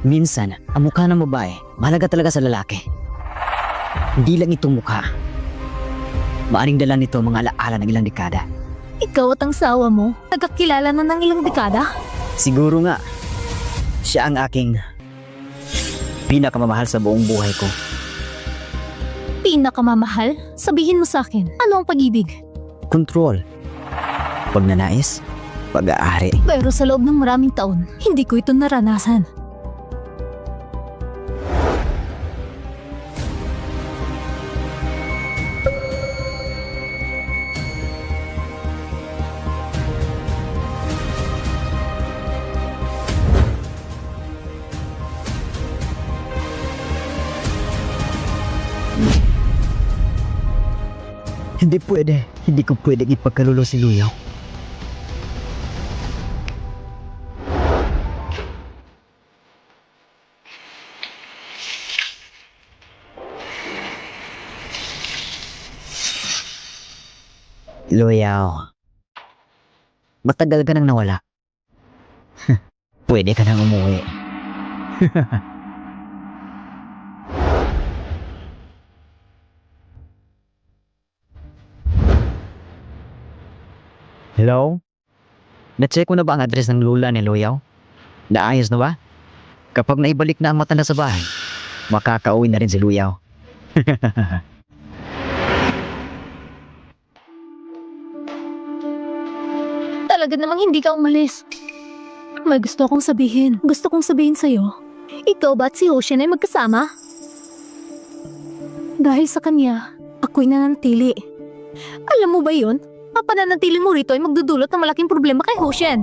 Minsan, ang mukha ng babae, mahalaga talaga sa lalaki. Hindi lang itong mukha. Maaring dala nito ang mga alaala ng ilang dekada. Ikaw at ang sawa mo, nagkakilala na ng ilang dekada? Siguro nga, siya ang aking pinakamamahal sa buong buhay ko. Pinakamamahal? Sabihin mo sa akin, ano ang pag-ibig? Control. Pagnanais, pag-aari. Pero sa loob ng maraming taon, hindi ko ito naranasan. Hindi pwede. Hindi ko pwedeng ipagkalulo si Luyaw. Luyaw. Matagal ka nang nawala. Pwede ka nang umuwi. Hello? Na-check ko na ba ang address ng lula ni Luyaw? Naayos na ba? Kapag naibalik na ang matanda sa bahay, makakauwi na rin si Luyaw. Talaga namang hindi ka umalis. May gusto kong sabihin. Gusto kong sabihin sa'yo. Ikaw ba at si Hoshin ay magkasama? Dahil sa kanya, ako'y nananatili. Alam mo ba yun? Ang pananatili mo rito ay magdudulot ng malaking problema kay Hoshin.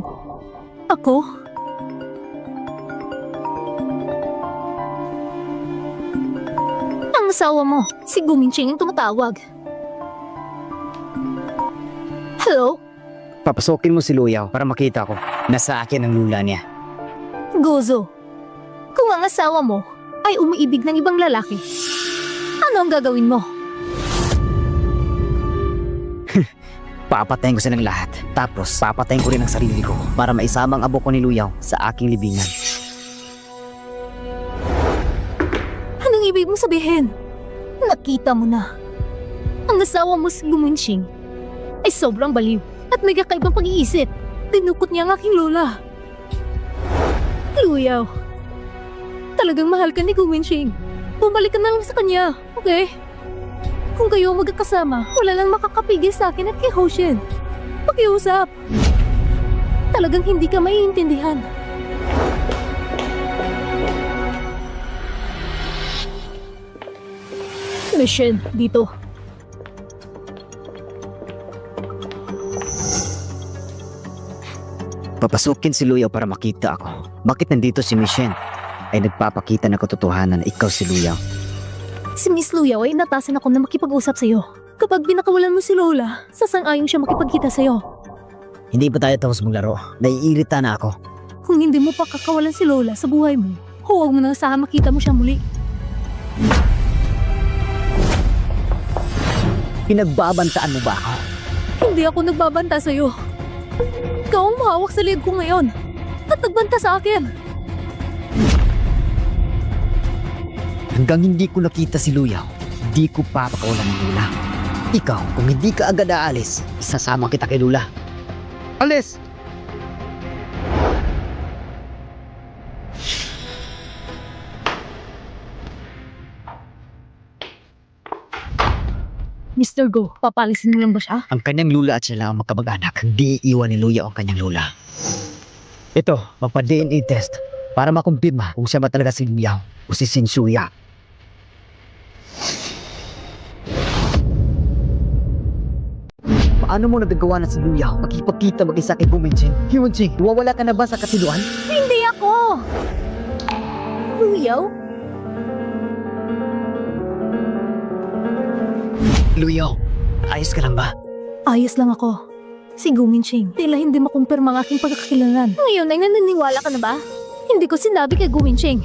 Ako? Ang asawa mo, si Guminching yung tumatawag. Hello? Papasokin mo si Luyaw para makita ko. Nasa akin ang lula niya. Gozo, kung ang asawa mo ay umiibig ng ibang lalaki, ano ang gagawin mo? Papatayin ko silang lahat. Tapos, papatayin ko rin ang sarili ko para maisama ang abo ko ni Luyaw sa aking libingan. Anong ibig mong sabihin? Nakita mo na. Ang asawa mo si Guminching ay sobrang baliw at may kakaibang pag-iisip. Dinukot niya ang aking lola. Luyaw, talagang mahal ka ni Guminching. Bumalik ka na lang sa kanya, okay? Kung kayo magkakasama, wala lang makakapigil sa akin at kay Hoshin. Pakiusap. Talagang hindi ka maiintindihan. Mission, dito. Papasukin si Luyaw para makita ako. Bakit nandito si Michelle? Ay nagpapakita ng katotohanan na ikaw si Luyaw. Si Miss Luyaw ay inatasan ako na makipag-usap sa'yo. Kapag binakawalan mo si Lola, sasang-ayon siya makipagkita sa'yo. Hindi pa tayo tapos maglaro. Naiirita na ako. Kung hindi mo pa kakawalan si Lola sa buhay mo, huwag mo nang saan makita mo siya muli. Pinagbabantaan mo ba ako? Hindi ako nagbabanta sa'yo. Ikaw ang mahawak sa leeg ko ngayon. At nagbanta sa akin. Hanggang hindi ko nakita si Luyaw, hindi ko papakawalan ng Lula. Ikaw, kung hindi ka agad aalis, isasama kita kay Lula. Alis! Mr. Go, papalisin mo lang ba siya? Ang kanyang Lula at siya lang ang magkamag-anak. Hindi iwan ni Luyaw ang kanyang Lula. Ito, magpa-DNA test para makumpirma kung siya ba talaga si Luyaw o si Shinsuya. Paano mo nagagawa na si Luyaw? Makipagkita mag-isa kay Guminjin. Hyunjin, wawala ka na ba sa katiluan? Hindi ako! Luyaw? Luyaw, ayos ka lang ba? Ayos lang ako. Si Guminching, tila hindi makumpirma ang aking pagkakakilanlan. Ngayon ay naniniwala ka na ba? Hindi ko sinabi kay Guminching.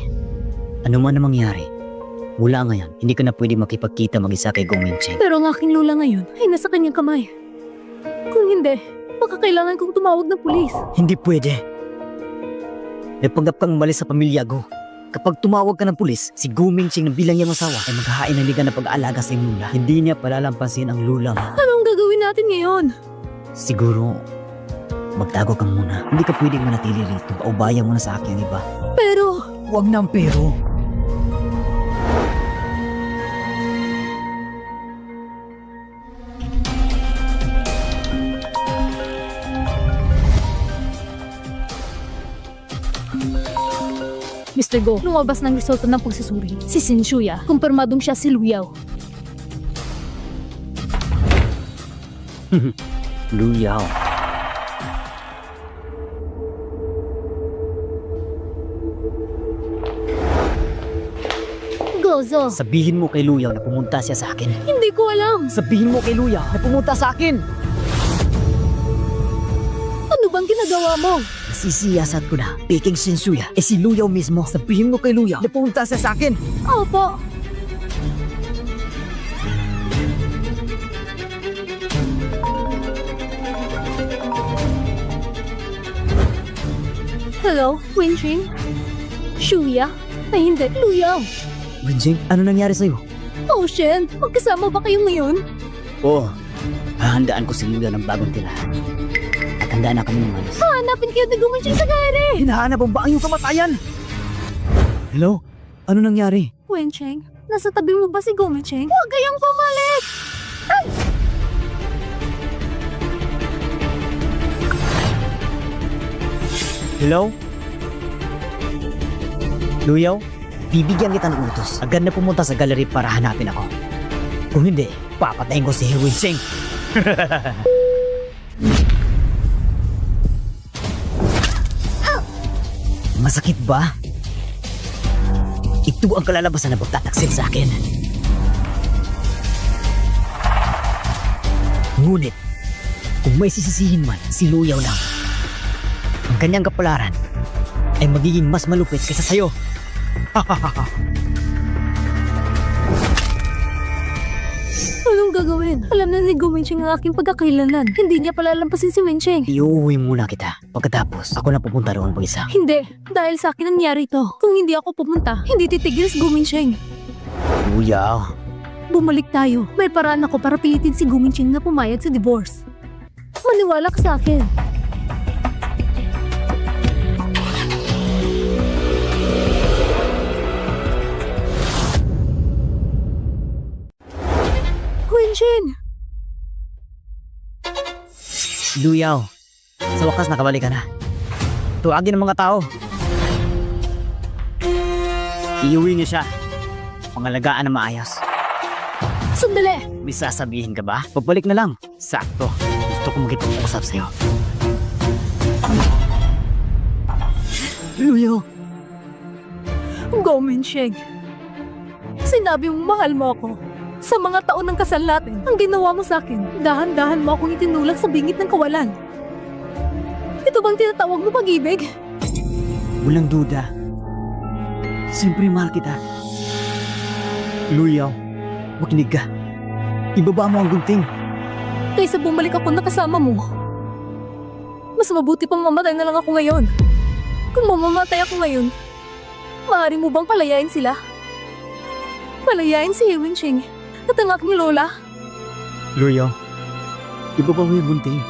Ano man ang mangyari, mula ngayon, hindi ka na pwede makipagkita mag-isa kay Guminjin. Pero ang aking lula ngayon ay nasa kanyang kamay. Kung hindi, baka kailangan kong tumawag ng pulis. Hindi pwede. Napanggap kang umalis sa pamilya ko. Kapag tumawag ka ng pulis, si Guminjin na bilang niyang asawa ay maghahain ng liga na pag-aalaga sa iyong lula. Hindi niya palalampasin ang lula mo. Anong gagawin natin ngayon? Siguro, magtago ka muna. Hindi ka pwedeng manatili rito. Paubayan mo na sa akin, iba. Pero, Huwag nang pero. Mr. Go, lumabas ng resulta ng pagsusuri. Si Shinsuya, kumpirmadong siya si Luyaw. Luyaw. Gozo, Sabihin mo kay Luyaw na pumunta siya sa akin. hindi ko alam. Sabihin mo kay Luyaw na pumunta sa akin. Ano bang ginagawa mo? Nasisiyasat ko na. Peking Shinsuya, si Luyaw mismo. Sabihin mo kay Luyaw na pumunta siya sa akin. Opo. Hello, Winching? Shuya? Ay hindi, Luyaw. Winjing, ano nangyari sa'yo? Ocean, magkasama ba kayo ngayon? Oo. Hahandaan ko si Luyaw ng bagong tirahan. At handaan na kami umalis. Hanapin kayo ni Guminching sa gare! Hinahanap mo ba ang iyong kamatayan? Hello? Ano nangyari? Winching, nasa tabi mo ba si Guminching? Huwag kayong pumalik! Hello? Luyaw? Bibigyan kita ng utos. Agad na pumunta sa gallery para hanapin ako. Kung hindi, papatayin ko si Winching. Masakit ba? Ito ang kalalabasan na pagtataksil sa akin. Ngunit, kung may sisisihin man, si Luyaw lang. Ang kanyang kapalaran ay magiging mas malupit kaysa sa'yo. Anong gagawin? Alam na ni Guminching ang aking pagkakailanlan. Hindi niya palalampasin si Winching. Iuwi muna kita. Pagkatapos, ako na pupunta roon mag-isa. Hindi, dahil sa akin nangyari ito. Kung hindi ako pumunta, hindi titigil si Guminching. Luyaw. Bumalik tayo. May paraan ako para pilitin si Guminching na pumayag sa divorce. Maniwala ka sa akin. Winching! Luyaw. Sa wakas nakabalik ka na. Tuwagin ang mga tao. Iuwi niyo siya. Pangalagaan na maayos. Sandali! May sasabihin ka ba? Pagbalik na lang. Sakto. Gusto ko makipag-usap sa'yo. Luyo. Go, Minsheng. Sinabi mong mahal mo ako. Sa mga taon ng kasal natin, ang ginawa mo sa akin, dahan-dahan mo akong itinulak sa bingit ng kawalan. Ito bang tinatawag mo pag-ibig? Walang duda. Siyempre mahal kita. Luyaw, makinig ka. Ibaba mo ang gunting. Kaysa bumalik ako na kasama mo, mas mabuti pang mamatay na lang ako ngayon. Kung mamamatay ako ngayon, maaari mo bang palayain sila? Palayain si Winching at ang aking lola? Luyaw, ibaba mo yung gunting.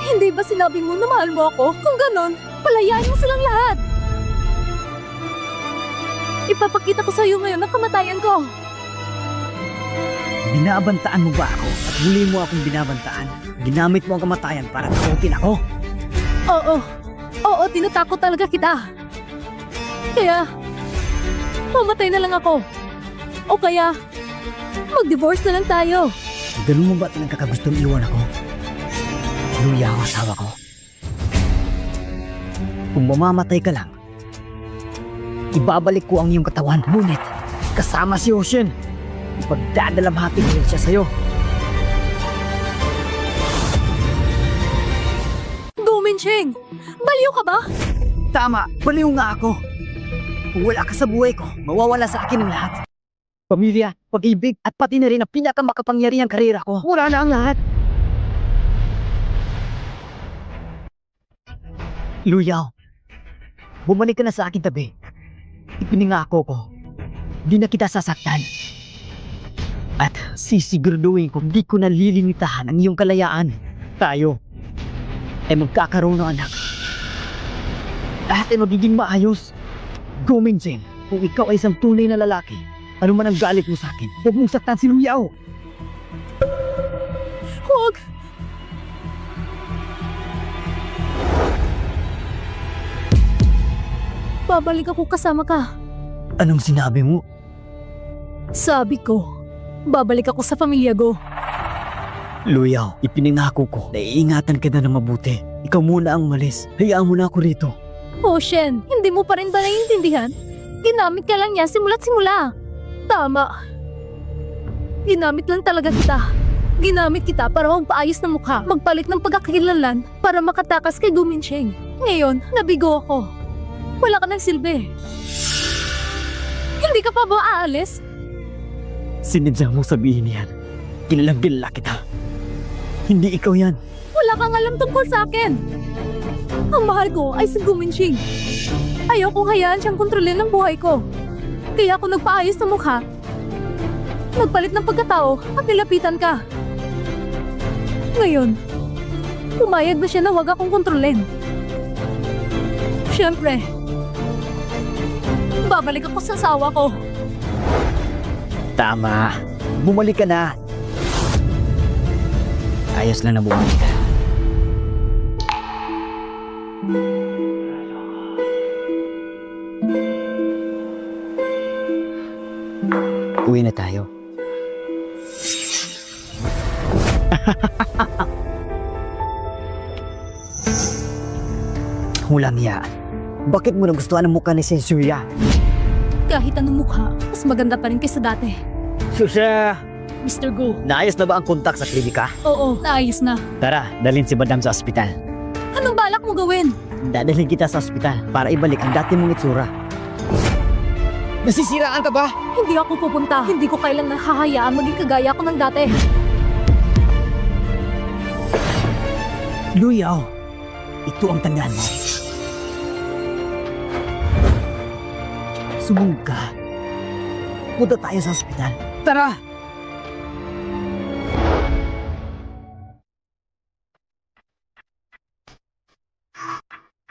Hindi ba sinabi mo na mahal mo ako? Kung ganon, palayain mo silang lahat. Ipapakita ko sa iyo ngayon ang kamatayan ko. Binabantaan mo ba ako at muli mo akong binabantaan? Ginamit mo ang kamatayan para takutin ako? Oo, tinatakot talaga kita. Kaya, mamatay na lang ako. O kaya, mag-divorce na lang tayo. Ganun mo ba nagkakagustong iwan ako? Luya ang asawa ko. Kung mamamatay ka lang, ibabalik ko ang iyong katawan. Ngunit, kasama si Ocean, ipagdadalamhati ko rin siya sa'yo. Guminching! Baliw ka ba? Tama, baliw nga ako. Kung wala ka sa buhay ko, mawawala sa akin ang lahat. Pamilya, pag-ibig, at pati na rin ang pinakamakapangyarihang karera ko. Wala na ang lahat. Luyaw, bumalik ka na sa aking tabi. Ipinangako ko, di na kita sasaktan. At sisiguraduhin kong di ko nalilimitahan ang iyong kalayaan. Tayo ay magkakaroon ng anak. Lahat ay magiging maayos. Guminsin, kung ikaw ay isang tunay na lalaki, ano man ang galit mo sa akin, huwag mong saktan si Luyaw. Huwag! Babalik ako kasama ka. Anong sinabi mo? Sabi ko, babalik ako sa pamilya ko. Luyaw, ipinangako ko na iingatan ka na ng mabuti. Ikaw muna ang malis. Hayaan mo na ako rito. Ocean, hindi mo pa rin ba naiintindihan? Ginamit ka lang niya simula't simula. Tama. Ginamit lang talaga kita. Ginamit kita para magpaayos ng mukha, magpalit ng pagkakakilanlan para makatakas kay Gumincheng. Ngayon, nabigo ako. Wala ka ng silbi. Hindi ka pa ba aalis? Sinadya mong sabihin yan. Kilalang-kilala kita. Hindi ikaw yan. Wala kang alam tungkol sa akin. Ang mahal ko ay si Gumincheng. Ayaw kong hayaan siyang kontrolin ng buhay ko. Kaya ako nagpaayos ng mukha, nagpalit ng pagkatao at nilapitan ka. Ngayon, pumayag na siya na huwag akong kontrolin. Siyempre, babalik ako sa asawa ko. Tama. Bumalik ka na. Ayos lang na bumalik ka. Uwi na tayo. Walang iya. Bakit mo nagustuhan ang mukha ni Sensuya? Kahit anong mukha, mas maganda pa rin kaysa dati. Susya! Mr. Go. Naayos na ba ang kontak sa klinika? Oo, naayos na. Tara, dalhin si Madam sa ospital. Anong balak mo gawin? Dadalhin kita sa ospital para ibalik ang dati mong itsura. Nasisiraan ka ba? Hindi ako pupunta. Hindi ko kailan nahahayaan maging kagaya ko ng dati. Luyaw, ito ang tandaan mo. Sumungg ka. Punta tayo sa ospital. Tara!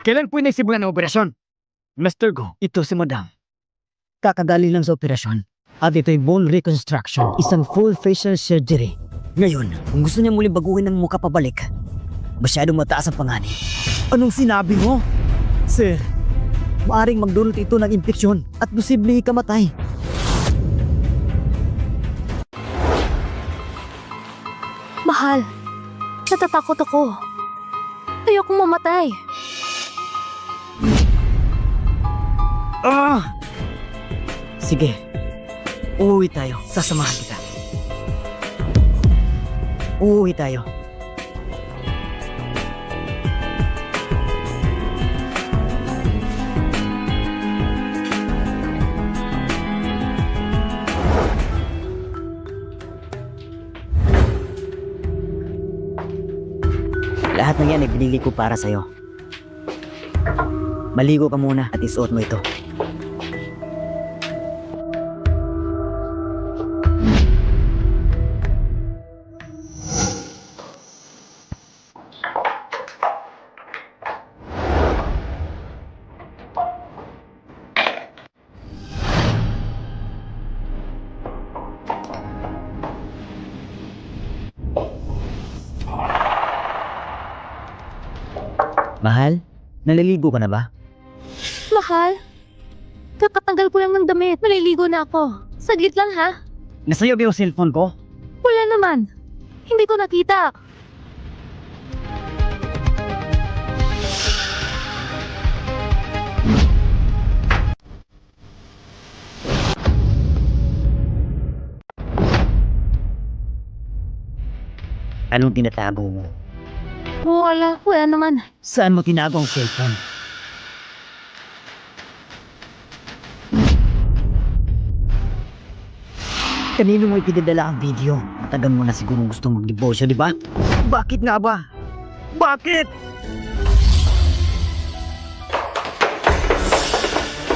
Kailan po inisibulan ng operasyon? Mr. Go, ito si Madam. Kakadali lang sa operasyon. At ito'y bone reconstruction, isang full facial surgery. Ngayon, kung gusto niya muling baguhin ang mukha pabalik, masyadong mataas ang panganib. Anong sinabi mo? Sir, maaring magdulot ito ng impeksyon at posibleng ikamatay. Mahal, natatakot ako. Ayokong mamatay. Sige, uuwi tayo. Sasamahan kita. Uuwi tayo. Lahat ng yan ay binili ko para sa'yo. Maligo ka muna at isuot mo ito. Mahal, naliligo ka na ba? Mahal, kakatanggal ko lang ng damit. Maliligo na ako. Saglit lang ha. Nasa'yo ba yung cellphone ko? Wala naman. Hindi ko nakita. Anong tinatago mo? Wala naman. Saan mo tinago ang cellphone? Kanino mo ipinadala ang video? Matagal mo na siguro gusto mag-debosyo, di ba? Bakit nga ba? Bakit?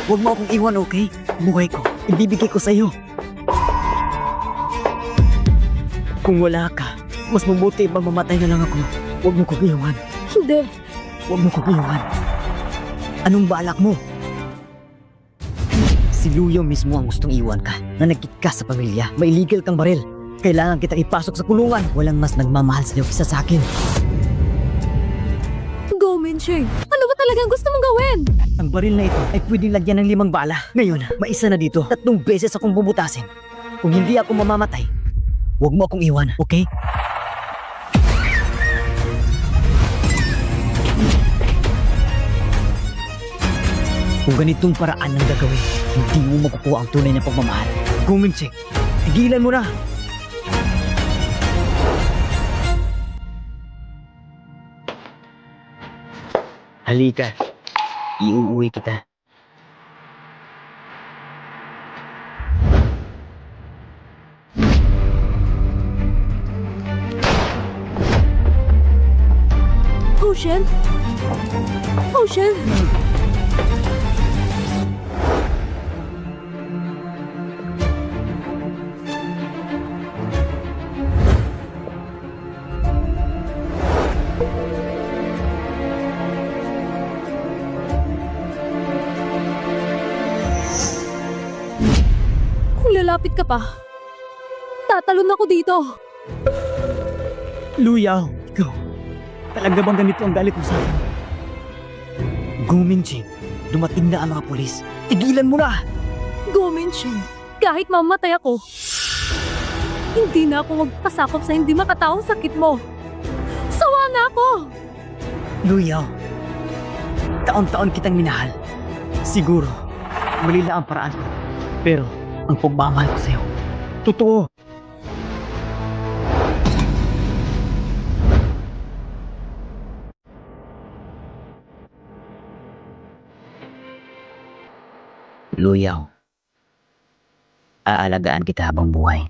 Huwag mo akong iwan, okay? Buhay ko, ibibigay ko sa'yo. Kung wala ka, mas mabuti pa mamatay na lang ako. Huwag mo kong iwan. Hindi. Huwag mo kong iwan. Anong balak mo? Si Luyo mismo ang gustong iwan ka. Nanagkit ka sa pamilya. May illegal kang baril. Kailangan kitang ipasok sa kulungan. Walang mas nagmamahal sa'yo kaysa sa akin. Go, Minching. Ano ba talagang gusto mong gawin? Ang baril na ito ay pwedeng lagyan ng 5 bala. Ngayon, maisa na dito. 3 beses akong bubutasin. Kung hindi ako mamamatay, huwag mo akong iwan, okay? Kung ganitong paraan ang gagawin, hindi mo makukuha ang tunay na pagmamahal. Guminchik, tigilan mo na! Halika, iuuwi kita. Ocean? Ocean? Kung lalapit ka pa, tatalon ako dito. Luyaw, ikaw. Talaga bang ganito ang galit mo sa akin? Guminching, dumating na ang mga pulis. Tigilan mo na! Go, Minching. Kahit mamatay ako, hindi na ako magpasakop sa hindi makataong sakit mo. Sawa na ako! Luyaw, taon-taon kitang minahal. Siguro, mali lang ang paraan ko. Pero, ang pagmamahal ko sa'yo, totoo. Luyaw, aalagaan kita habang buhay.